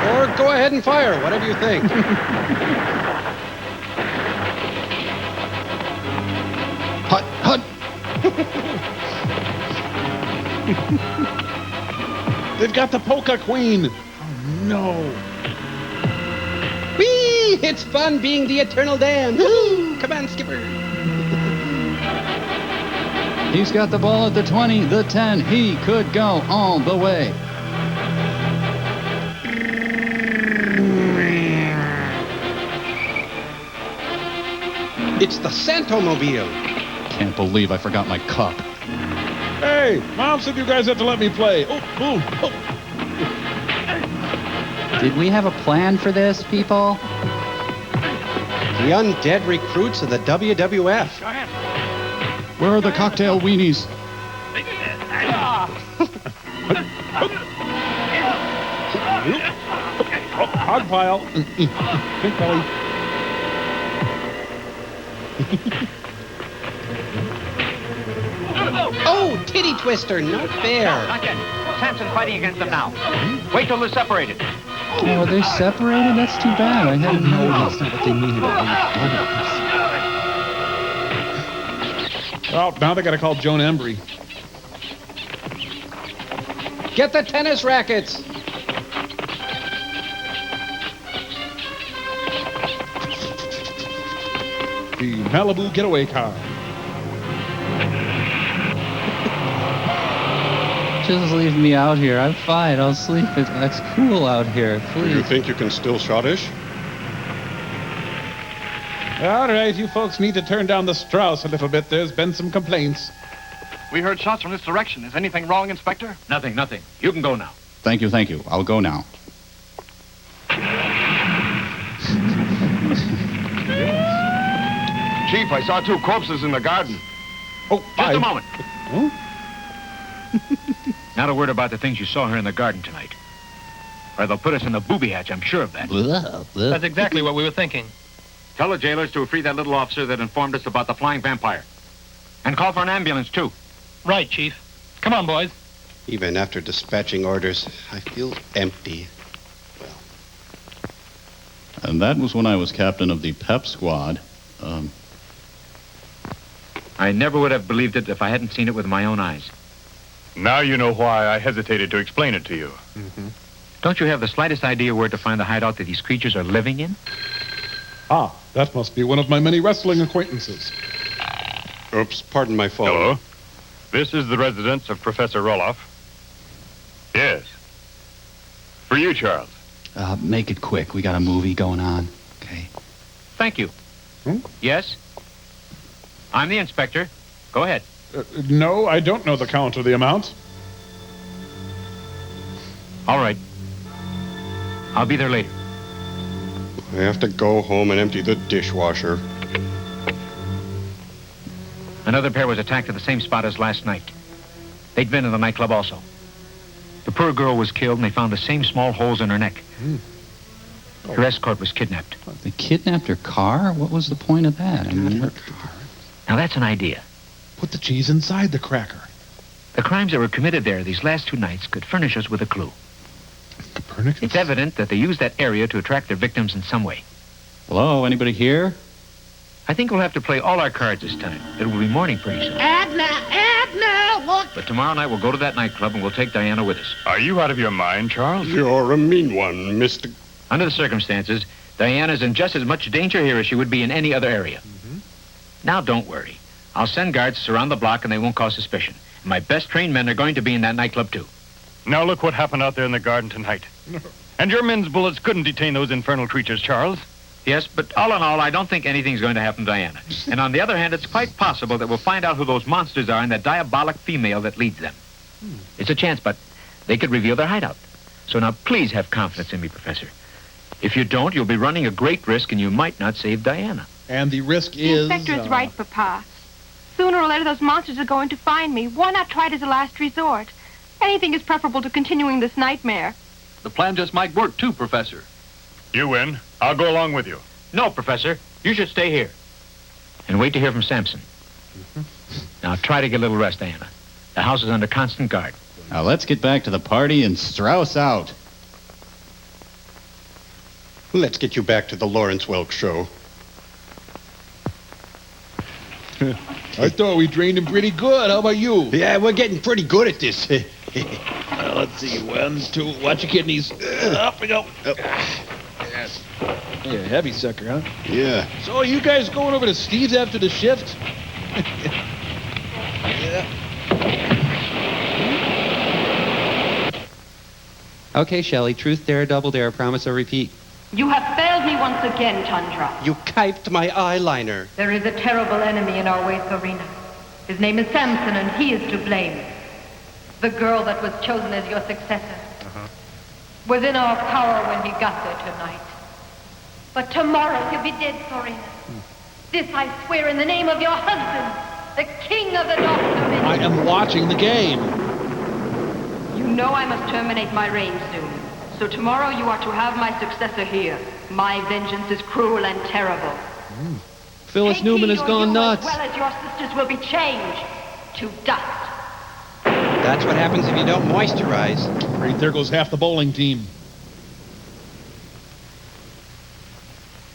Or go ahead and fire, whatever you think. Hut, hut. They've got the polka queen. Oh, no. Whee! It's fun being the eternal Dan. Woo! Come on, Skipper. He's got the ball at the 20, the 10. He could go all the way. It's the Santomobile. Can't believe I forgot my cup. Hey, Mom said you guys had to let me play. Oh. Did we have a plan for this, people? The undead recruits of the WWF. Where are the cocktail weenies? Hog pile. Pink belly. Oh, titty twister. No fair. Not yet. Samson's fighting against them now. Wait till they're separated. Oh, are they separated? That's too bad. I hadn't noticed. That's not what they mean about Oh, now they got to call Joan Embry. Get the tennis rackets. The Malibu getaway car. Just leave me out here. I'm fine. I'll sleep. It's cool out here. Do you Please. think you can still shottish? All right, you folks need to turn down the Strauss a little bit. There's been some complaints. We heard shots from this direction. Is anything wrong, Inspector? Nothing. You can go now. Thank you. I'll go now. Chief, I saw 2 corpses in the garden. Oh, Just a moment. Huh? Not a word about the things you saw here in the garden tonight. Or they'll put us in the booby hatch, I'm sure of that. That's exactly what we were thinking. Tell the jailers to free that little officer that informed us about the flying vampire. And call for an ambulance, too. Right, Chief. Come on, boys. Even after dispatching orders, I feel empty. And that was when I was captain of the PEP squad. I never would have believed it if I hadn't seen it with my own eyes. Now you know why I hesitated to explain it to you. Don't you have the slightest idea where to find the hideout that these creatures are living in? Ah, that must be one of my many wrestling acquaintances. Oops, pardon my phone. Hello? This is the residence of Professor Roloff. Yes. For you, Charles. Make it quick. We got a movie going on. Okay. Thank you. Yes? I'm the inspector. Go ahead. No, I don't know the count of the amount. All right. I'll be there later. I have to go home and empty the dishwasher. Another pair was attacked at the same spot as last night. They'd been in the nightclub also. The poor girl was killed, and they found the same small holes in her neck. Her escort was kidnapped. They kidnapped her car? What was the point of that? I mean, Now, that's an idea. Put the cheese inside the cracker. The crimes that were committed there these last 2 nights could furnish us with a clue. Copernicus? It's evident that they use that area to attract their victims in some way. Hello, anybody here? I think we'll have to play all our cards this time. It will be morning pretty soon. Edna, look! But tomorrow night we'll go to that nightclub and we'll take Diana with us. Are you out of your mind, Charles? You're a mean one, Mr. Under the circumstances, Diana's in just as much danger here as she would be in any other area. Now, don't worry. I'll send guards to surround the block and they won't cause suspicion. My best trained men are going to be in that nightclub, too. Now look what happened out there in the garden tonight. And your men's bullets couldn't detain those infernal creatures, Charles. Yes, but all in all, I don't think anything's going to happen to Diana. And on the other hand, it's quite possible that we'll find out who those monsters are and that diabolic female that leads them. It's a chance, but they could reveal their hideout. So now please have confidence in me, Professor. If you don't, you'll be running a great risk and you might not save Diana. And the risk The is... inspector is right, Papa. Sooner or later, those monsters are going to find me. Why not try it as a last resort? Anything is preferable to continuing this nightmare. The plan just might work, too, Professor. You win. I'll go along with you. No, Professor. You should stay here. And wait to hear from Samson. Now try to get a little rest, Diana. The house is under constant guard. Now let's get back to the party and Strauss out. Let's get you back to the Lawrence Welk show. I thought we drained him pretty good. How about you? Yeah, we're getting pretty good at this. Let's see. 1, 2. Watch your kidneys. Up we go. Yes. Yeah, heavy sucker, huh? Yeah. So you guys going over to Steve's after the shift? Yeah. Okay, Shelley, truth, dare, double dare, promise or repeat. You have failed me once again, Tundra. You kiped my eyeliner. There is a terrible enemy in our waste arena. His name is Samson, and he is to blame. The girl that was chosen as your successor was in our power when he got there tonight. But tomorrow he'll be dead, Sorina. This I swear in the name of your husband, the king of the Dark Domain. I am watching the game. You know I must terminate my reign soon. So tomorrow you are to have my successor here. My vengeance is cruel and terrible. Phyllis Newman has gone nuts. As well as your sisters will be changed to dust. That's what happens if you don't moisturize. Great, there goes half the bowling team.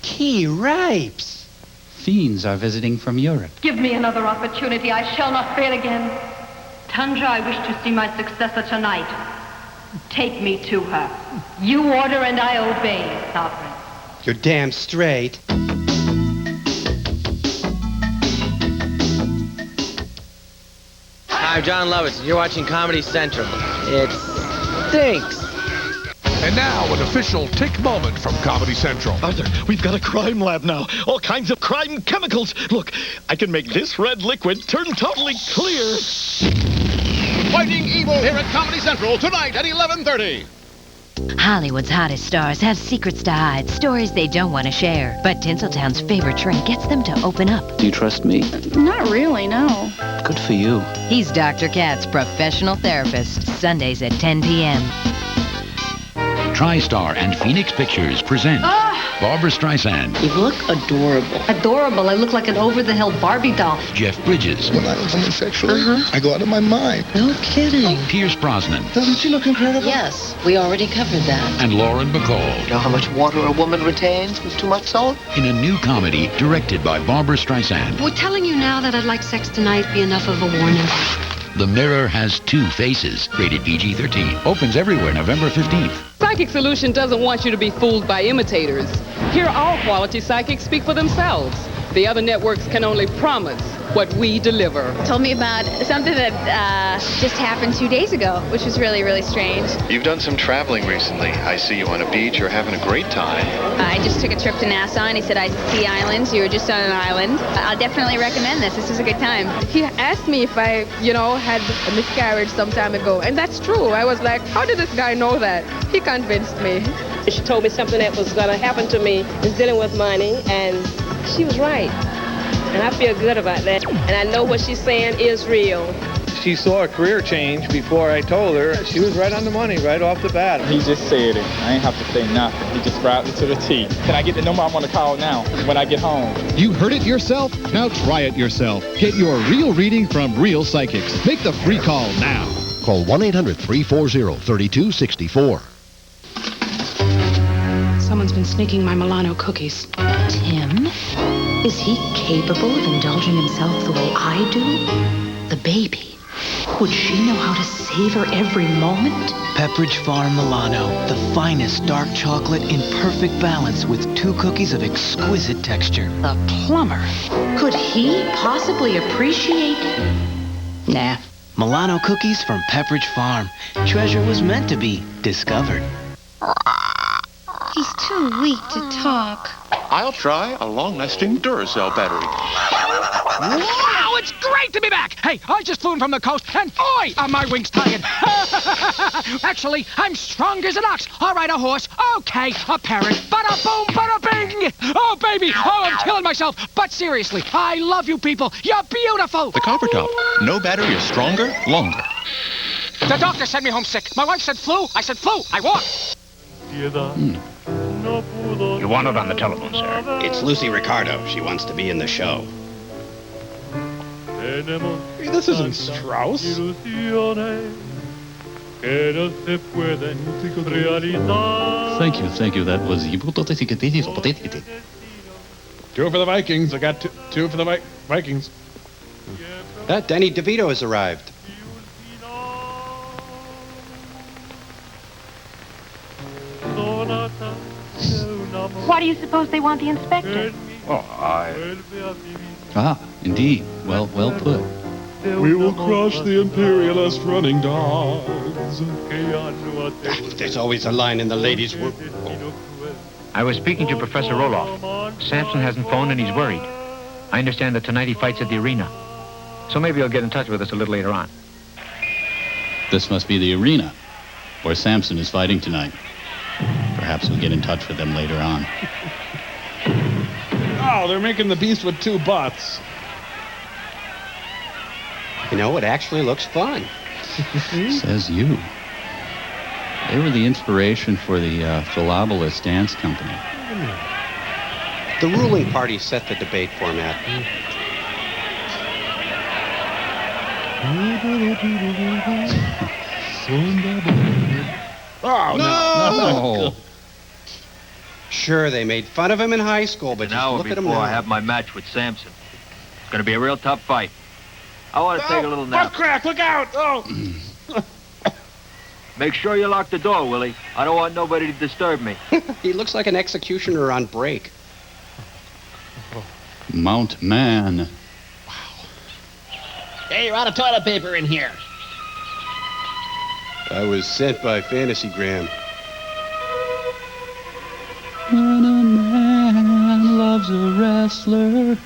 Key ripes. Fiends are visiting from Europe. Give me another opportunity. I shall not fail again. Tundra, I wish to see my successor tonight. Take me to her. You order and I obey, Sovereign. You're damn straight. Hi, I'm John Lovitz, and you're watching Comedy Central. It stinks. And now, an official tick moment from Comedy Central. Arthur, we've got a crime lab now. All kinds of crime chemicals. Look, I can make this red liquid turn totally clear. Fighting evil here at Comedy Central tonight at 11:30. Hollywood's hottest stars have secrets to hide, stories they don't want to share. But Tinseltown's favorite shrink gets them to open up. Do you trust me? Not really, no. Good for you. He's Dr. Katz, professional therapist. Sundays at 10 p.m. TriStar and Phoenix Pictures present Barbra Streisand, You look adorable. Adorable. I look like an over-the-hill Barbie doll. Jeff Bridges, When I was homosexual, I go out of my mind. No kidding. Pierce Brosnan, Doesn't she look incredible? Yes, we already covered that. and Lauren Bacall You know how much water a woman retains with too much salt? in a new comedy directed by Barbra Streisand. Would telling you now that I'd like sex tonight be enough of a warning? The Mirror Has Two Faces, rated PG-13. Opens everywhere November 15th. Psychic Solution doesn't want you to be fooled by imitators. Here, all quality psychics speak for themselves. The other networks can only promise what we deliver. Told me about something that just happened 2 days ago, which was really, really strange. You've done some traveling recently. I see you on a beach. You're having a great time. I just took a trip to Nassau, and he said I see islands. You were just on an island. I'll definitely recommend this. This was a good time. He asked me if I, had a miscarriage some time ago, and that's true. I was like, how did this guy know that? He convinced me. She told me something that was going to happen to me is dealing with money, and she was right. And I feel good about that. And I know what she's saying is real. She saw a career change before I told her. She was right on the money right off the bat. He just said it. I ain't have to say nothing. He just routed it to the T. Can I get the number I want to call now when I get home? You heard it yourself? Now try it yourself. Get your real reading from real psychics. Make the free call now. Call 1-800-340-3264. been sneaking my Milano cookies. Tim? Is he capable of indulging himself the way I do? The baby. Would she know how to savor every moment? Pepperidge Farm Milano, the finest dark chocolate in perfect balance with 2 cookies of exquisite texture. The plumber. Could he possibly appreciate? Nah. Milano cookies from Pepperidge Farm. Treasure was meant to be discovered. He's too weak to talk. I'll try a long-lasting Duracell battery. Wow, it's great to be back! Hey, I just flew in from the coast, and boy, are my wings tired! Actually, I'm strong as an ox. All right, a horse. Okay, a parrot. Bada boom, bada bing! Oh, baby, oh, I'm killing myself. But seriously, I love you people. You're beautiful. The Copper Top. No battery is stronger, longer. The doctor sent me home sick. My wife said flu. I said flu. I walked. You want it on the telephone, sir. It's Lucy Ricardo. She wants to be in the show. Hey, this isn't Strauss. Thank you. That was... 2 for the Vikings. I got two for the Vikings. Danny DeVito has arrived. Why do you suppose they want the inspector? Ah, indeed. Well put. We will crush the imperialist running dogs. There's always a line in the ladies' room. I was speaking to Professor Roloff. Samson hasn't phoned and he's worried. I understand that tonight he fights at the arena. So maybe he'll get in touch with us a little later on. This must be the arena, where Samson is fighting tonight. Perhaps we'll get in touch with them later on. Oh, they're making the beast with 2 butts. You know, it actually looks fun. Says you. They were the inspiration for the Philobolus Dance Company. The ruling party set the debate format. Oh, no. Sure, they made fun of him in high school, but just look at him now. I have my match with Samson. It's going to be a real tough fight. I want to take a little nap. Butt crack, look out! Oh! Make sure you lock the door, Willie. I don't want nobody to disturb me. He looks like an executioner on break. Mount Man. Hey, you're out of toilet paper in here. I was sent by Fantasygram. When a man loves a wrestler.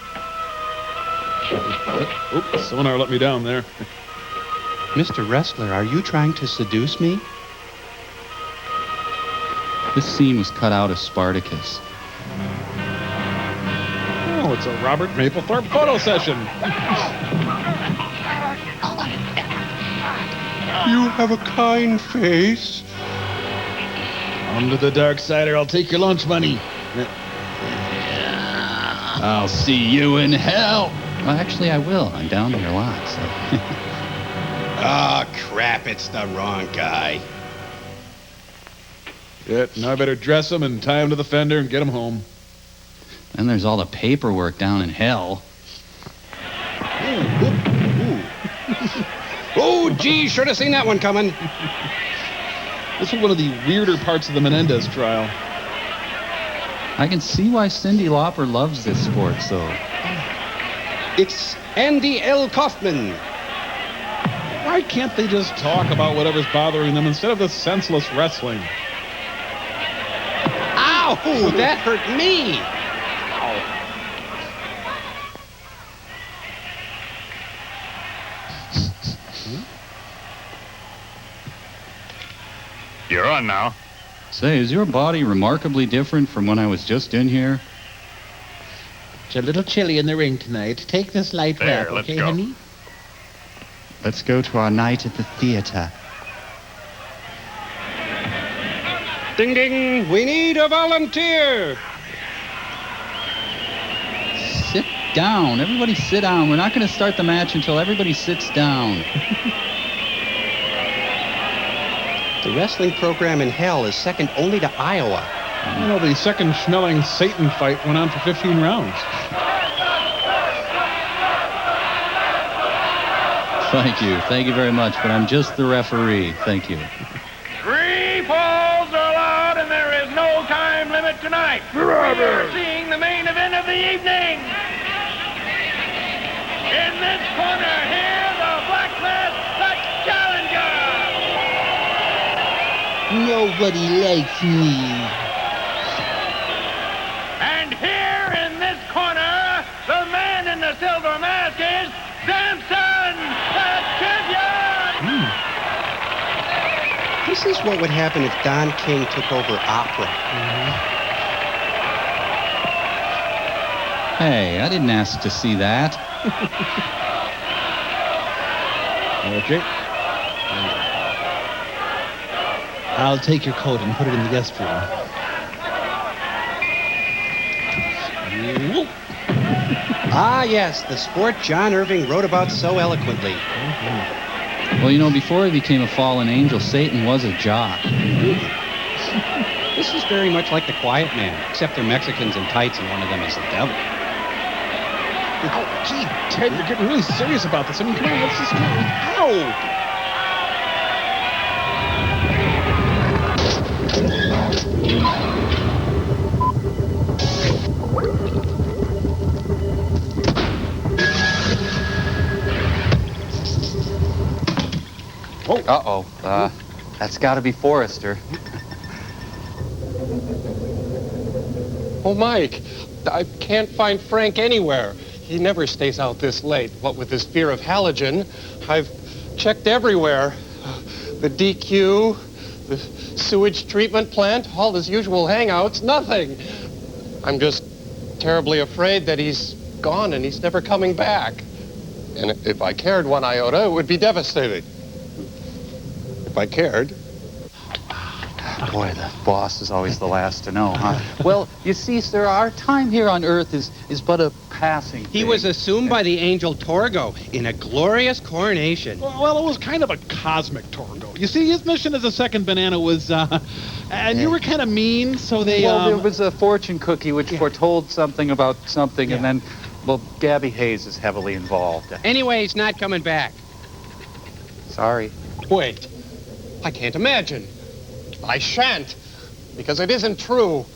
Oops, sonar let me down there. Mr. Wrestler, are you trying to seduce me? This scene was cut out of Spartacus. Oh, it's a Robert Mapplethorpe photo session. You have a kind face. Come to the dark side or I'll take your lunch money. I'll see you in hell. Well, actually, I will. I'm down to your lot, so... Ah, crap, it's the wrong guy. Yeah, now I better dress him and tie him to the fender and get him home. Then there's all the paperwork down in hell. Oh, gee, should have seen that one coming. This was one of the weirder parts of the Menendez trial. I can see why Cyndi Lauper loves this sport, though. It's Andy L. Kaufman. Why can't they just talk about whatever's bothering them instead of this senseless wrestling? Ow! That hurt me! You're on now. Say, is your body remarkably different from when I was just in here? It's a little chilly in the ring tonight. Take this light wrap, let's okay, go. honey? Let's go to our night at the theater. Ding, ding, we need a volunteer. Sit down. Everybody sit down. We're not going to start the match until everybody sits down. The wrestling program in hell is second only to Iowa. The second Schmeling Satan fight went on for 15 rounds. Thank you very much, but I'm just the referee. Thank you. 3 falls are allowed, and there is no time limit tonight. We are seeing the main event of the evening. In this corner here, the black class, the challenger. Nobody likes me. And here in this corner, the man in the silver mask is Samson, the champion. This is what would happen if Don King took over opera. Hey, I didn't ask to see that. Okay. I'll take your coat and put it in the guest room. Ah, yes, the sport John Irving wrote about so eloquently. Well, before he became a fallen angel, Satan was a jock. This is very much like the Quiet Man, except they're Mexicans in tights and one of them is the devil. Oh, gee, Ted, you're getting really serious about this. I mean, come on, let's just go. Ow! Uh-oh. That's got to be Forrester. Oh, Mike, I can't find Frank anywhere. He never stays out this late. What with his fear of halogen, I've checked everywhere. The DQ, the sewage treatment plant, all his usual hangouts, nothing. I'm just terribly afraid that he's gone and he's never coming back. And if I cared one iota, it would be devastating. If I cared. Boy, the boss is always the last to know, huh? Well, you see, sir, our time here on Earth is but a passing thing. He was assumed by the angel Torgo in a glorious coronation. Well, it was kind of a cosmic Torgo. You see, his mission as a second banana was, and you were kind of mean, so they, Well, there was a fortune cookie which foretold something about something, and then, well, Gabby Hayes is heavily involved. Anyway, he's not coming back. Sorry. Wait. I can't imagine. I shan't, because it isn't true.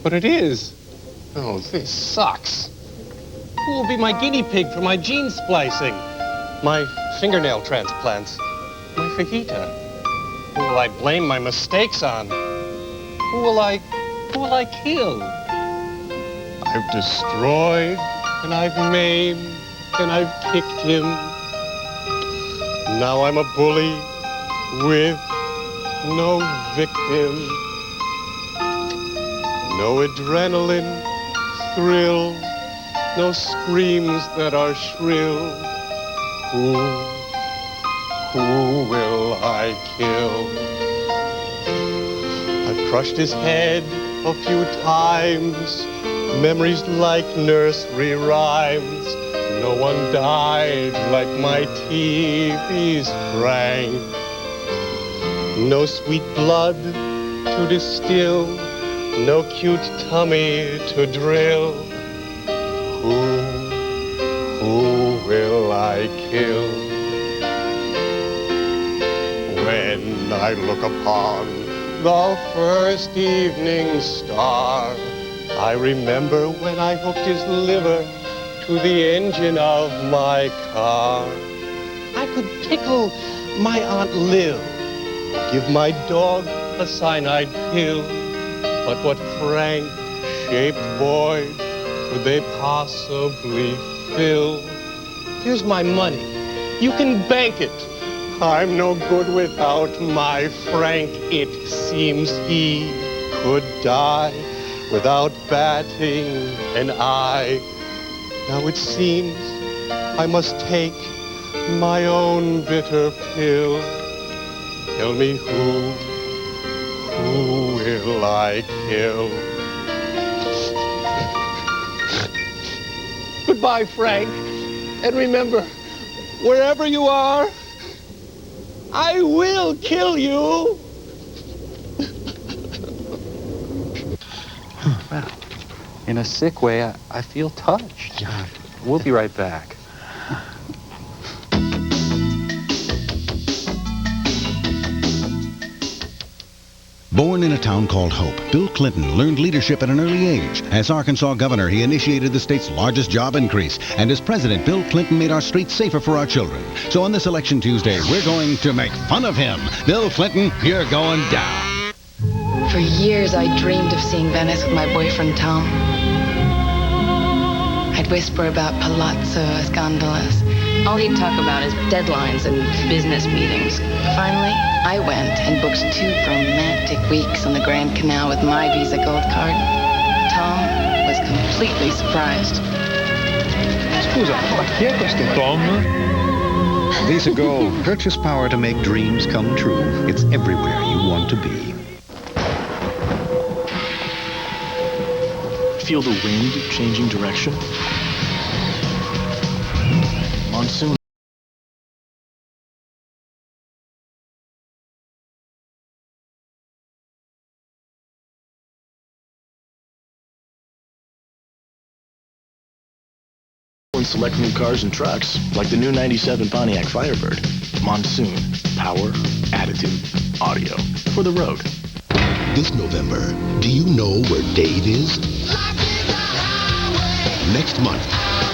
But it is. Oh, this sucks. Who will be my guinea pig for my gene splicing? My fingernail transplants? My fajita? Who will I blame my mistakes on? Who will I kill? I've destroyed, and I've maimed, and I've kicked him. Now I'm a bully with no victim, no adrenaline thrill, no screams that are shrill. Who will I kill? I've crushed his head a few times, memories like nursery rhymes. No one died like my TV sprang. No sweet blood to distill, no cute tummy to drill. Who will I kill? When I look upon the first evening star, I remember when I hooked his liver to the engine of my car. I could tickle my Aunt Liv, give my dog a cyanide pill, but what frank-shaped void could they possibly fill? Here's my money. You can bank it. I'm no good without my Frank. It seems he could die without batting an eye. Now it seems I must take my own bitter pill. Tell me who will I kill? Goodbye, Frank. And remember, wherever you are, I will kill you. Well, in a sick way, I feel touched. We'll be right back. Born in a town called Hope, Bill Clinton learned leadership at an early age. As Arkansas governor, he initiated the state's largest job increase. And as president, Bill Clinton made our streets safer for our children. So on this election Tuesday, we're going to make fun of him. Bill Clinton, you're going down. For years, I dreamed of seeing Venice with my boyfriend, Tom. I'd whisper about palazzos, gondolas. All he'd talk about is deadlines and business meetings. Finally, I went and booked 2 romantic weeks on the Grand Canal with my Visa Gold card. Tom was completely surprised. Scusa, chi è questo Tom? Visa Gold. Purchase power to make dreams come true. It's everywhere you want to be. Feel the wind changing direction? Monsoon. Select new cars and trucks, like the new 97 Pontiac Firebird. Monsoon, power, attitude, audio. For the road. This November, do you know where Dave is? Next month,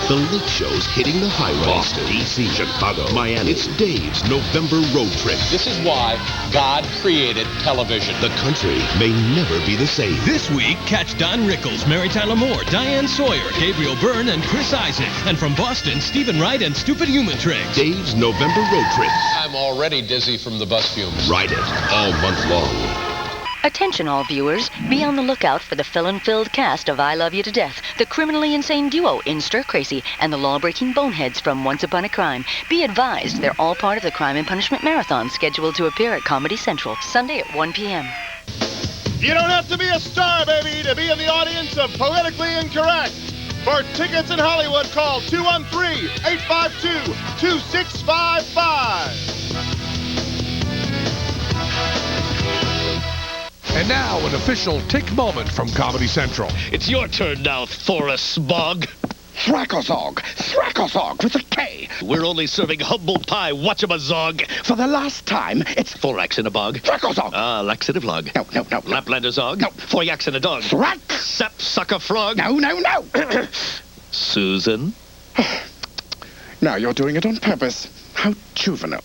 the Lake Show's hitting the highways. Boston, D.C., Chicago, Miami. It's Dave's November road trip. This is why God created television. The country may never be the same. This week, catch Don Rickles, Mary Tyler Moore, Diane Sawyer, Gabriel Byrne, and Chris Isaac. And from Boston, Stephen Wright and Stupid Human Tricks. Dave's November road trip. I'm already dizzy from the bus fumes. Ride it all month long. Attention all viewers, be on the lookout for the felon-filled cast of I Love You to Death, the criminally insane duo in Stir Crazy, and the law-breaking boneheads from Once Upon a Crime. Be advised, they're all part of the Crime and Punishment Marathon scheduled to appear at Comedy Central, Sunday at 1 p.m. You don't have to be a star, baby, to be in the audience of Politically Incorrect. For tickets in Hollywood, call 213-852-2655. And now, an official tick moment from Comedy Central. It's your turn now, Thoris Bog. Thrakozog with a K. We're only serving humble pie, whatchamazog. For the last time, it's Thorax in a bog. Thrakozog. Ah, laxative log. No. Laplanderzog. No. Four yaks in a dog. Thrax. Sap sucker frog. No. Susan. Now you're doing it on purpose. How juvenile.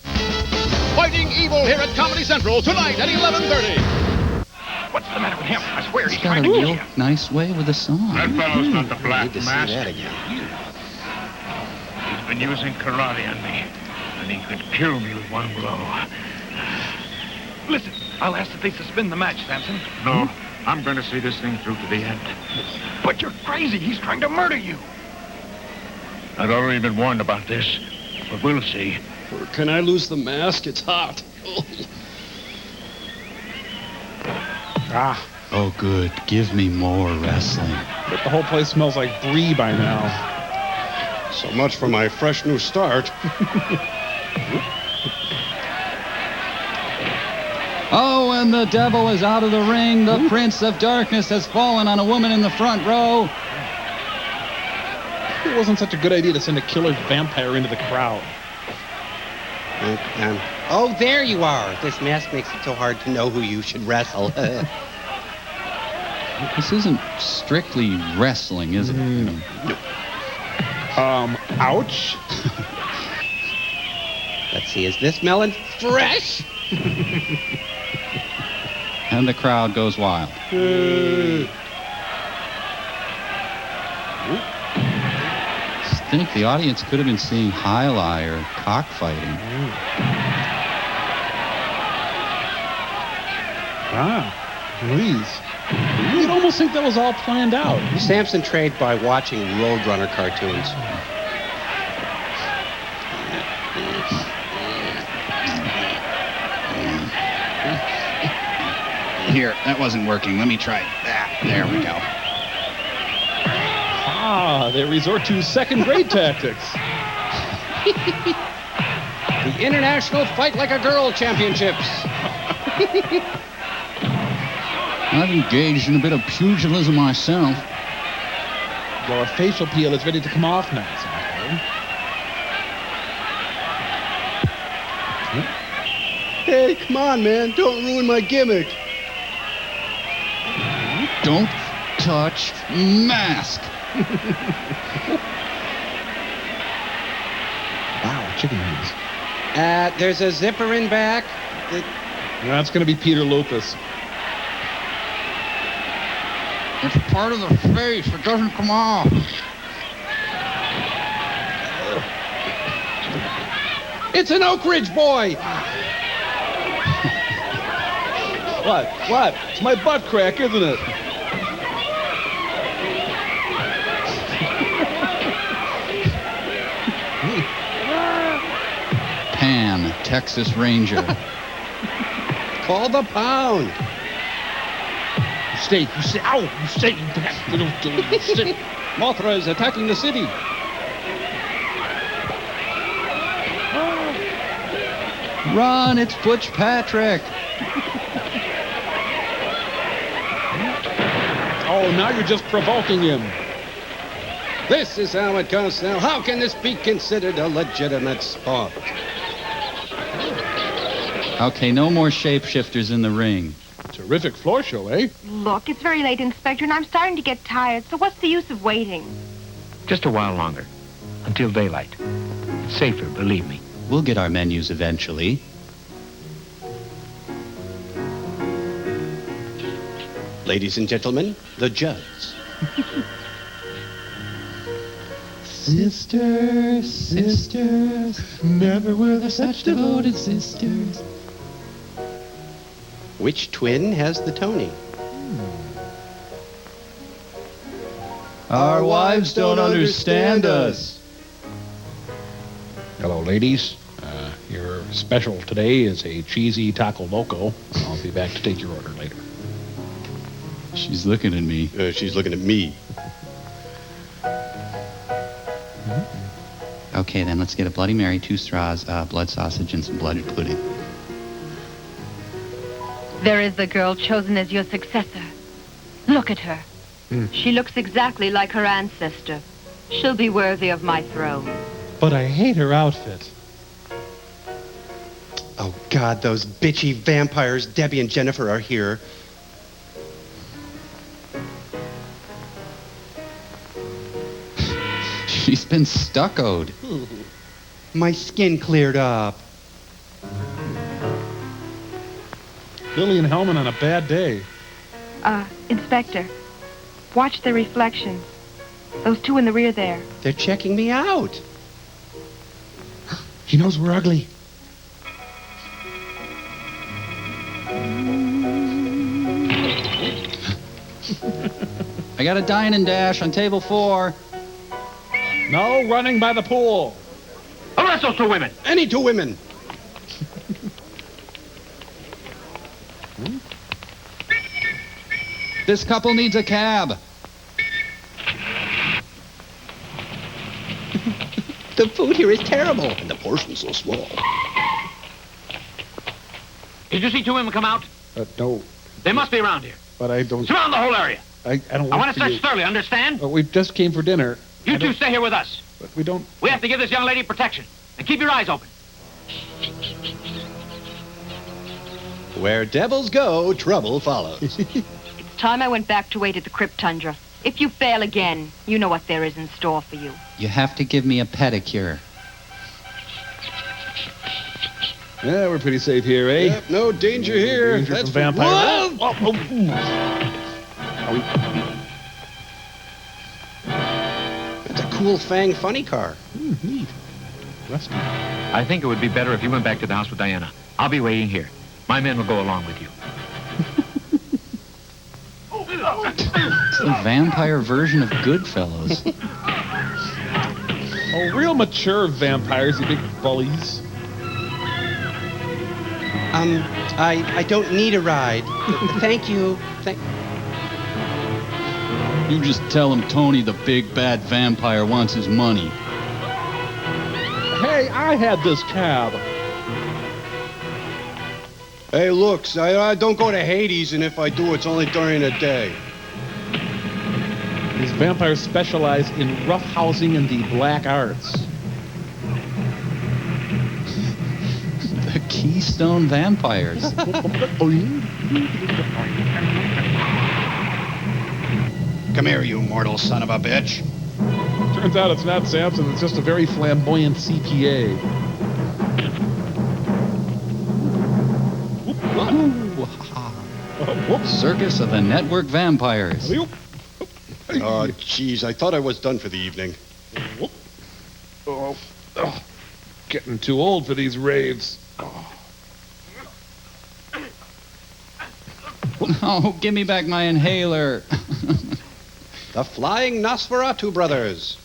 Fighting evil here at Comedy Central tonight at 11:30. What's the matter with him? I swear He's got a real nice way with a song. That fellow's not the black Need to mask. see that again. He's been using karate on me, and he could kill me with one blow. Listen, I'll ask that they suspend the match, Samson. No, I'm going to see this thing through to the end. But you're crazy. He's trying to murder you. I've already been warned about this, but we'll see. Or can I lose the mask? It's hot. Oh, good. Give me more wrestling. But the whole place smells like brie by now. So much for my fresh new start. Oh, and the devil is out of the ring. The Prince of Darkness has fallen on a woman in the front row. It wasn't such a good idea to send a killer vampire into the crowd. Oh, there you are. This mask makes it so hard to know who you should wrestle. This isn't strictly wrestling, is it? Ouch. Let's see, is this melon fresh? And the crowd goes wild. I think the audience could have been seeing highlight or cockfighting. Please. You'd almost think that was all planned out. Samson trained by watching Roadrunner cartoons. Here, that wasn't working. Let me try it. There we go. They resort to second-grade tactics. The International Fight Like a Girl Championships. I've engaged in a bit of pugilism myself. Your facial peel is ready to come off now, Samson. Hey, come on, man. Don't ruin my gimmick. Don't touch mask. Wow, chicken wings. There's a zipper in back. That's going to be Peter Lupus. It's part of the face. It doesn't come off. It's an Oak Ridge boy. What? It's my butt crack, isn't it? Pan, Texas Ranger. Call the pound. You stay. Ow! You stay. You stay. Mothra is attacking the city. Run, it's Butch Patrick. Oh, now you're just provoking him. This is how it goes now. How can this be considered a legitimate sport? Okay, no more shapeshifters in the ring. Terrific floor show, eh? Look, it's very late, Inspector, and I'm starting to get tired, so what's the use of waiting? Just a while longer. Until daylight. It's safer, believe me. We'll get our menus eventually. Ladies and gentlemen, the judge. Sisters, sisters, never were there such devoted sisters. Which twin has the Tony? Our wives don't understand us. Hello, ladies. Your special today is a cheesy taco loco. I'll be back to take your order later. She's looking at me. She's looking at me. Okay, then let's get a Bloody Mary, 2 straws, blood sausage, and some blood pudding. There is the girl chosen as your successor. Look at her. She looks exactly like her ancestor. She'll be worthy of my throne. But I hate her outfit. Oh, God, those bitchy vampires, Debbie and Jennifer, are here. She's been stuccoed. My skin cleared up. Lillian Hellman on a bad day. Inspector, watch the reflections. Those two in the rear there. They're checking me out. He knows we're ugly. I got a dine and dash on table 4. No running by the pool. Arrest those 2 women. Any 2 women. This couple needs a cab. The food here is terrible, and the portion's so small. Did you see 2 women come out? No. They must be around here. But I don't... Surround the whole area. I don't I want to for search you. thoroughly, understand? But we just came for dinner. You 2 stay here with us. But we don't... We have to give this young lady protection. And keep your eyes open. Where devils go, trouble follows. It's time I went back to wait at the Crypt Tundra. If you fail again, you know what there is in store for you. You have to give me a pedicure. Yeah, we're pretty safe here, eh? Yep, no danger here. Danger That's from vampires. Whoa! That's a cool Fang funny car. Neat. Rusty. I think it would be better if you went back to the house with Diana. I'll be waiting here. My men will go along with you. It's the vampire version of Goodfellas. Oh, real mature vampires, you big bullies. I don't need a ride. Thank you. You just tell him Tony, the big bad vampire, wants his money. Hey, I had this cab. Hey, look, I don't go to Hades, and if I do, it's only during the day. These vampires specialize in roughhousing and the black arts. The Keystone Vampires. Come here, you mortal son of a bitch. Turns out it's not Samson, it's just a very flamboyant CPA. Circus of the Network Vampires. Oh, jeez, I thought I was done for the evening. Getting too old for these raves. Oh, give me back my inhaler. The Flying Nosferatu Brothers.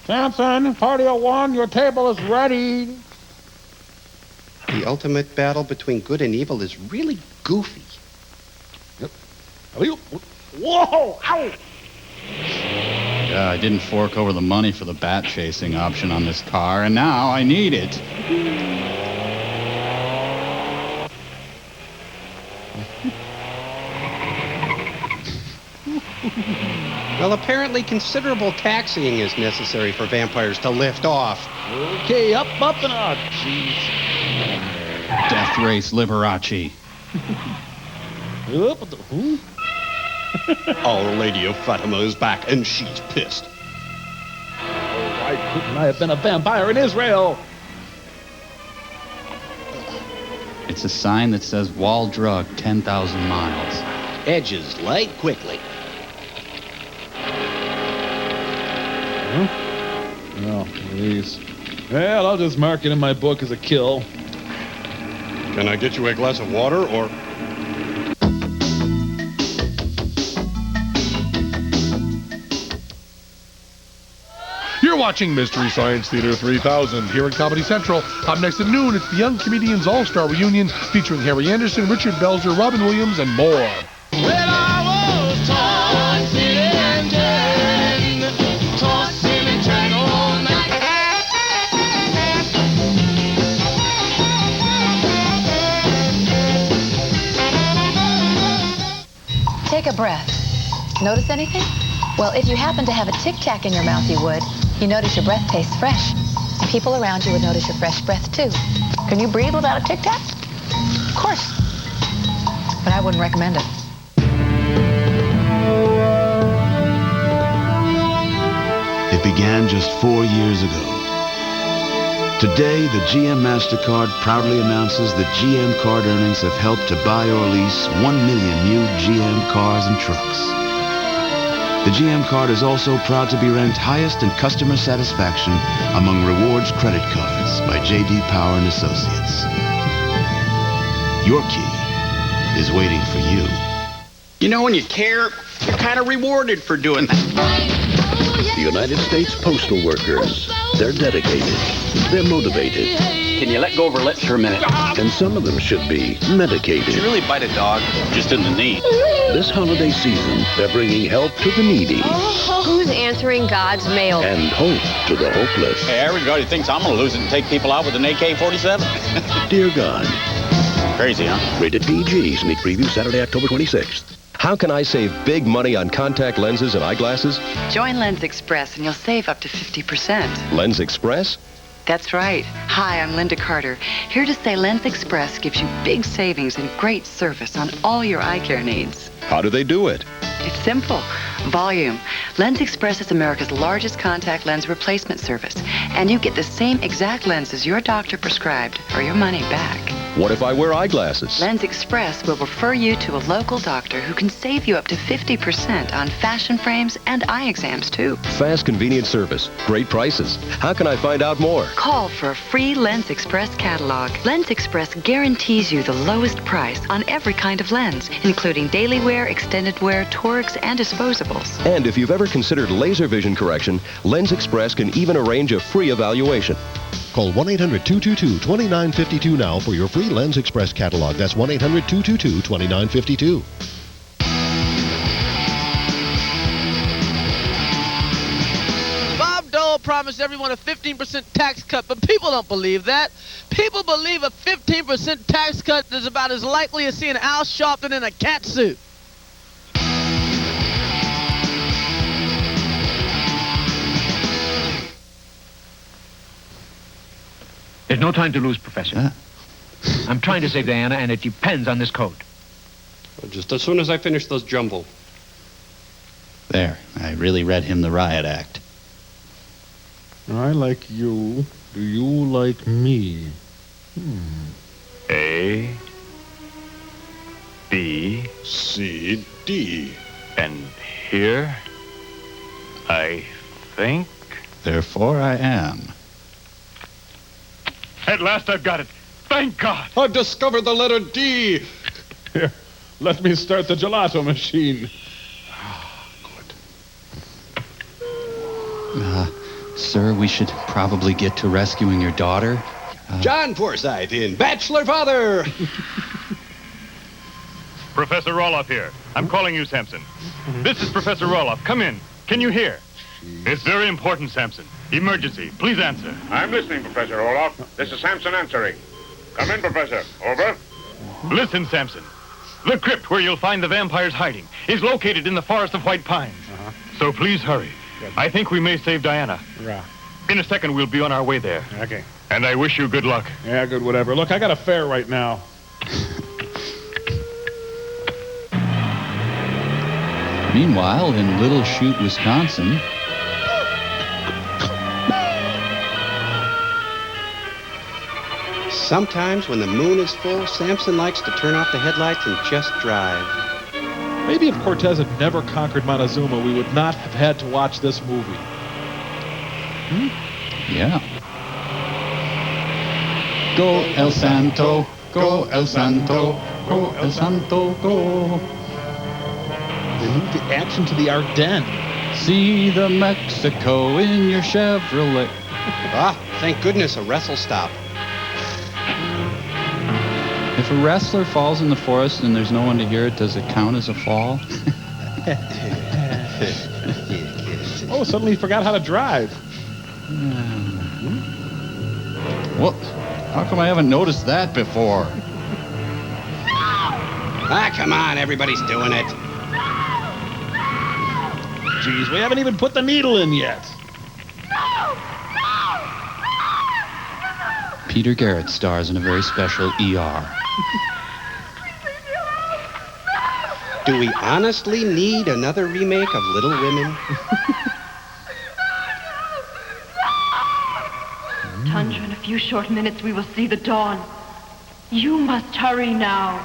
Samson, party of one, your table is ready. The ultimate battle between good and evil is really goofy. Whoa! Ow! Yeah, I didn't fork over the money for the bat chasing option on this car, and now I need it. Well, apparently considerable taxiing is necessary for vampires to lift off. Okay, up, and up. Jeez. Death Race Liberace. Our Lady of Fatima is back, and she's pissed. Why couldn't I have been a vampire in Israel? It's a sign that says Wall Drug 10,000 miles. Edges light quickly. Oh, please. Well, I'll just mark it in my book as a kill. Can I get you a glass of water, or... You're watching Mystery Science Theater 3000 here at Comedy Central. Up next at noon, it's the Young Comedians All-Star Reunion featuring Harry Anderson, Richard Belzer, Robin Williams, and more. Take a breath. Notice anything? Well, if you happen to have a Tic Tac in your mouth, you would. You notice your breath tastes fresh. People around you would notice your fresh breath, too. Can you breathe without a Tic Tac? Of course. But I wouldn't recommend it. It began just 4 years ago. Today, the GM MasterCard proudly announces that GM card earnings have helped to buy or lease 1 million new GM cars and trucks. The GM card is also proud to be ranked highest in customer satisfaction among rewards credit cards by J.D. Power and Associates. Your key is waiting for you. You know, when you care, you're kind of rewarded for doing that. The United States Postal Workers. They're dedicated. They're motivated. Can you let go of her lips for a minute? And some of them should be medicated. Did you really bite a dog? Just in the knee. This holiday season, they're bringing help to the needy. Who's answering God's mail? And hope to the hopeless. Hey, everybody thinks I'm going to lose it and take people out with an AK-47. Dear God. Crazy, huh? Rated PG. Sneak preview Saturday, October 26th. How can I save big money on contact lenses and eyeglasses? Join Lens Express and you'll save up to 50%. Lens Express? That's right. Hi, I'm Linda Carter, here to say Lens Express gives you big savings and great service on all your eye care needs. How do they do it? It's simple. Volume. Lens Express is America's largest contact lens replacement service, and you get the same exact lenses your doctor prescribed or your money back. What if I wear eyeglasses? Lens Express will refer you to a local doctor who can save you up to 50% on fashion frames and eye exams, too. Fast, convenient service. Great prices. How can I find out more? Call for a free Lens Express catalog. Lens Express guarantees you the lowest price on every kind of lens, including daily wear, extended wear, torics, and disposables. And if you've ever considered laser vision correction, Lens Express can even arrange a free evaluation. Call 1-800-222-2952 now for your free Lens Express catalog. That's 1-800-222-2952. Bob Dole promised everyone a 15% tax cut, but people don't believe that. People believe a 15% tax cut is about as likely as seeing Al Sharpton in a cat suit. There's no time to lose, Professor. I'm trying to save Diana, and it depends on this code. Just as soon as I finish those jumble. There, I really read him the riot act. I like you. Do you like me? A, B, C, D. And here, I think. Therefore I am. At last I've got it. Thank God. I've discovered the letter D. Here, let me start the gelato machine. Sir, we should probably get to rescuing your daughter. John Forsythe in Bachelor Father. Professor Roloff here. I'm calling you, Samson. This is Professor Roloff. Come in. Can you hear? It's very important, Samson. Emergency. Please answer. I'm listening, Professor Roloff. This is Samson answering. Come in, Professor. Over. Listen, Samson. The crypt where you'll find the vampires hiding is located in the forest of White Pines. So please hurry. I think we may save Diana. Right. In a second, we'll be on our way there. Okay. And I wish you good luck. Yeah, good, whatever. Look, I got a fare right now. Meanwhile, in Little Chute, Wisconsin... Sometimes when the moon is full, Samson likes to turn off the headlights and just drive. Maybe if Cortez had never conquered Montezuma, we would not have had to watch this movie. Yeah. Go El Santo, go El Santo, go El Santo, go. They moved the action to the Ardennes. See the Mexico in your Chevrolet. Thank goodness, a wrestle stop. If a wrestler falls in the forest and there's no one to hear it, does it count as a fall? Oh, suddenly he forgot how to drive. What? How come I haven't noticed that before? Come on, everybody's doing it. Jeez, we haven't even put the needle in yet. Peter Garrett stars in a very special ER. Do we honestly need another remake of Little Women? Tundra, in a few short minutes we will see the dawn. You must hurry now.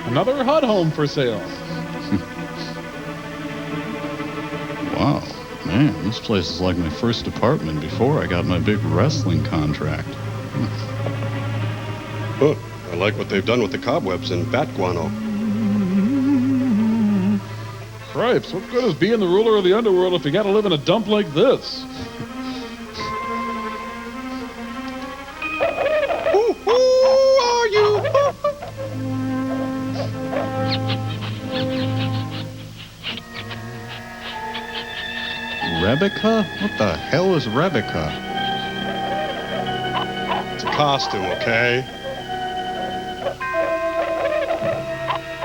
Another HUD home for sale. Wow. Man, this place is like my first apartment before I got my big wrestling contract. I like what they've done with the cobwebs and bat guano. Cripes, what good is being the ruler of the underworld if you gotta live in a dump like this? Who are you? Rebecca? What the hell is Rebecca? It's a costume, okay?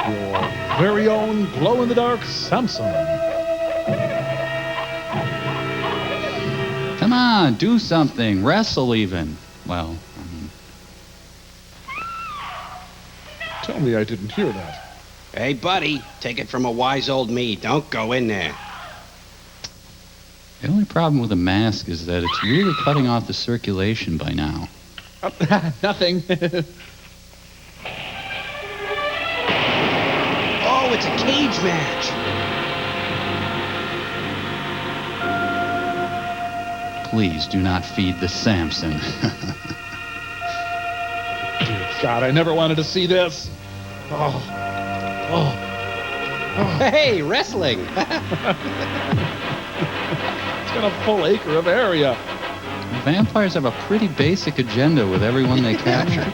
Your very own glow-in-the-dark Samson. Come on, do something. Wrestle even. Well, Tell me I didn't hear that. Hey, buddy, take it from a wise old me. Don't go in there. The only problem with a mask is that it's really cutting off the circulation by now. Nothing. Oh, it's a cage match. Please do not feed the Samson. God, I never wanted to see this. Hey, wrestling. It's got a full acre of area. Vampires have a pretty basic agenda with everyone they capture.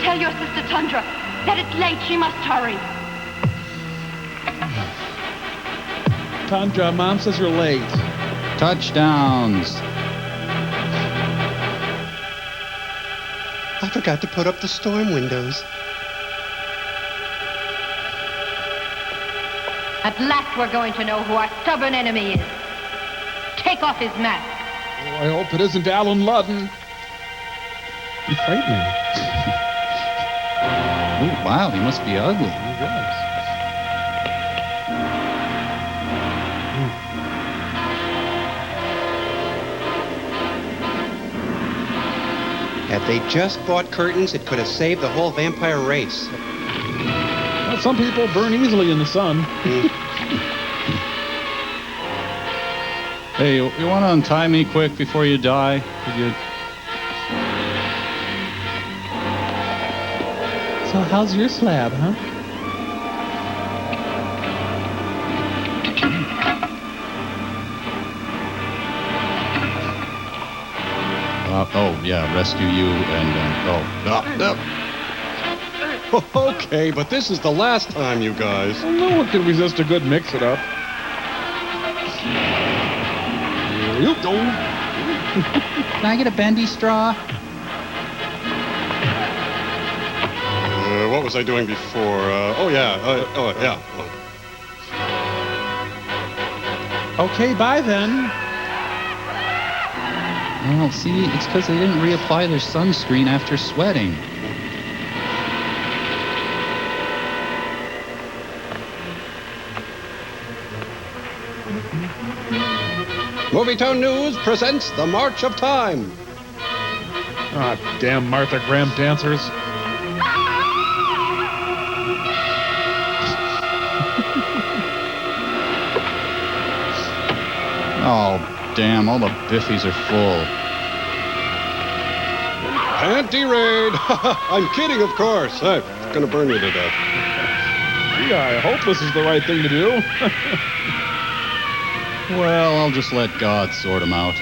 Tell your sister Tundra. said it's late. She must hurry. Tanja, Mom says you're late. Touchdowns. I forgot to put up the storm windows. At last we're going to know who our stubborn enemy is. Take off his mask. Oh, I hope it isn't Alan Ludden. He's frightening. Oh, wow, he must be ugly. He does. Had they just bought curtains, it could have saved the whole vampire race. Well, some people burn easily in the sun. Hey, you want to untie me quick before you die? Could you... So how's your slab, huh? Oh, yeah, rescue you and, Okay, but this is the last time, you guys. Well, no one can resist a good mix-it-up. You go. Can I get a bendy straw? What was I doing before? Yeah. Okay, bye then. Well, see, it's because they didn't reapply their sunscreen after sweating. Movietown News presents The March of Time. Ah, damn Martha Graham dancers. Oh, damn, all the biffies are full. Panty raid! I'm kidding, of course. I'm gonna burn you to death. Yeah, I hope this is the right thing to do. Well, I'll just let God sort them out.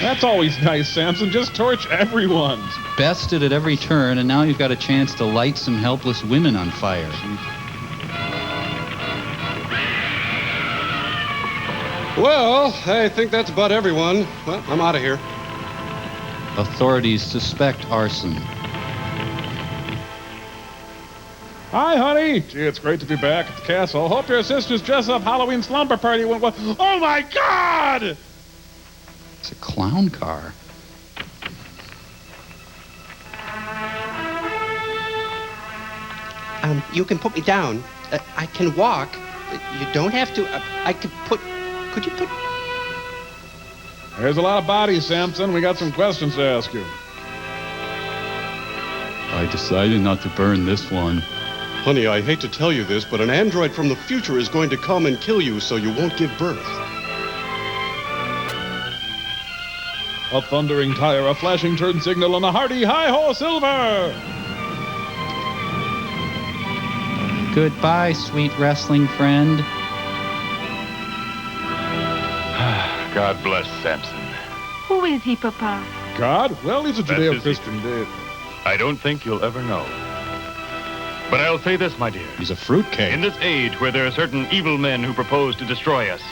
That's always nice, Samson. Just torch everyone. Bested at every turn, and now you've got a chance to light some helpless women on fire. Well, I think that's about everyone. Well, I'm out of here. Authorities suspect arson. Hi, honey. Gee, it's great to be back at the castle. Hope your sister's dress-up Halloween slumber party went well. Oh, my God! It's a clown car. You can put me down. I can walk. You don't have to. Could you put... There's a lot of bodies, Samson. We got some questions to ask you. I decided not to burn this one. Honey, I hate to tell you this, but an android from the future is going to come and kill you so you won't give birth. A thundering tire, a flashing turn signal, and a hearty hi-ho silver! Goodbye, sweet wrestling friend. God bless Samson. Who is he, Papa? God? Well, he's a Judeo-Christian dude. I don't think you'll ever know. But I'll say this, my dear. He's a fruitcake. In this age where there are certain evil men who propose to destroy us,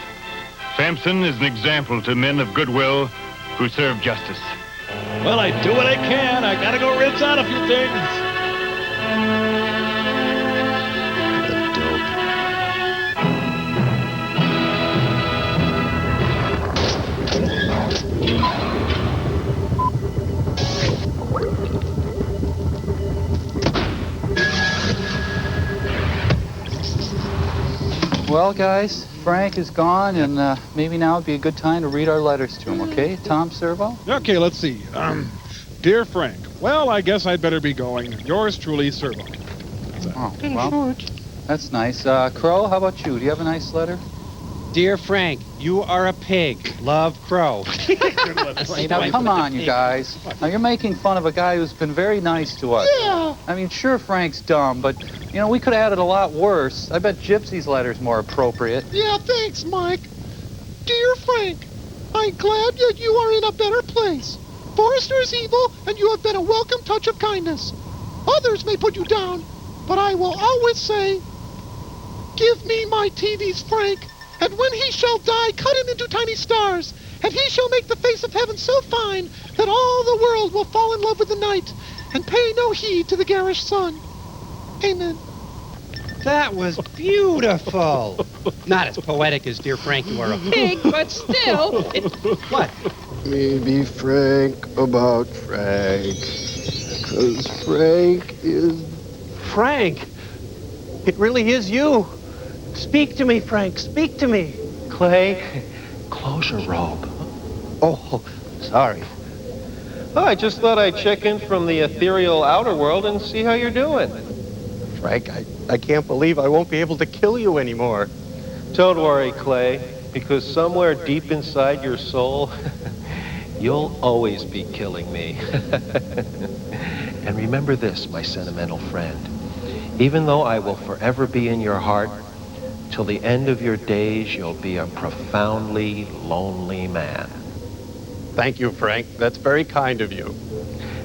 Samson is an example to men of goodwill who serve justice. Well, I do what I can. I gotta go rinse out a few things. Well, guys, Frank is gone, and maybe now would be a good time to read our letters to him, okay? Tom Servo? Okay, let's see. Dear Frank, well, I guess I'd better be going. Yours truly, Servo. Oh, well, that's nice. Crow, how about you? Do you have a nice letter? Dear Frank, you are a pig. Love, Crow. Now, come on, you guys. Now, you're making fun of a guy who's been very nice to us. Yeah. I mean, sure, Frank's dumb, but, you know, we could have had it a lot worse. I bet Gypsy's letter's more appropriate. Yeah, thanks, Mike. Dear Frank, I'm glad that you are in a better place. Forrester is evil, and you have been a welcome touch of kindness. Others may put you down, but I will always say, give me my TV's Frank, and when he shall die, cut him into tiny stars, and he shall make the face of heaven so fine that all the world will fall in love with the night, and pay no heed to the garish sun. Amen. That was beautiful. Not as poetic as Dear Frank, You Are a Pig, but still. What? Maybe Frank about Frank. Because Frank is... Frank! It really is you. Speak to me, Frank. Speak to me. Clay, close your robe. Oh, sorry. Oh, I just thought I'd check in from the ethereal outer world and see how you're doing. Frank, I can't believe I won't be able to kill you anymore. Don't worry, Clay, because somewhere deep inside your soul, you'll always be killing me. And remember this, my sentimental friend. Even though I will forever be in your heart, till the end of your days, you'll be a profoundly lonely man. Thank you, Frank. That's very kind of you.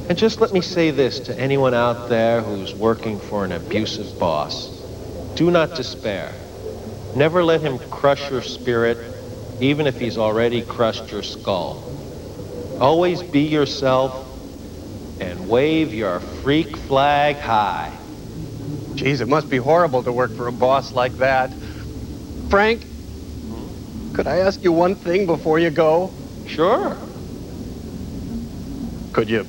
And just let me say this to anyone out there who's working for an abusive boss. Do not despair. Never let him crush your spirit, even if he's already crushed your skull. Always be yourself and wave your freak flag high. Geez, it must be horrible to work for a boss like that. Frank, could I ask you one thing before you go? Sure. Could you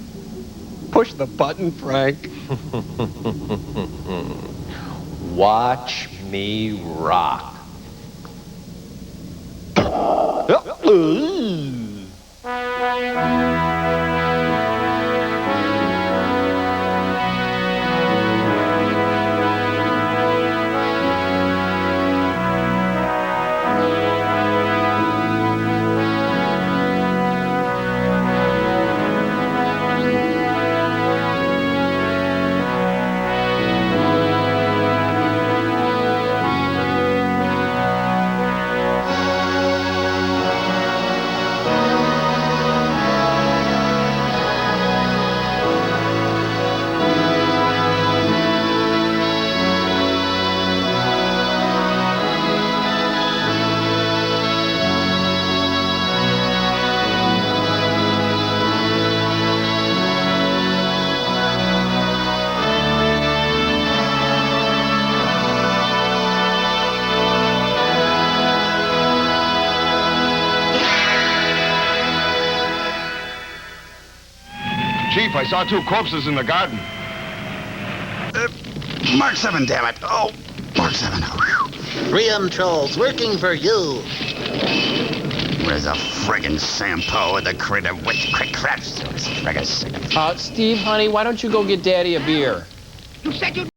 push the button, Frank? Watch me rock. Chief, I saw 2 corpses in the garden. Mark 7, damn it. Oh, Mark 7. 3M trolls working for you. Where's the friggin' Sampo and the critter witch quick craps? Friggin' sick of... Steve, honey, why don't you go get Daddy a beer? You said you...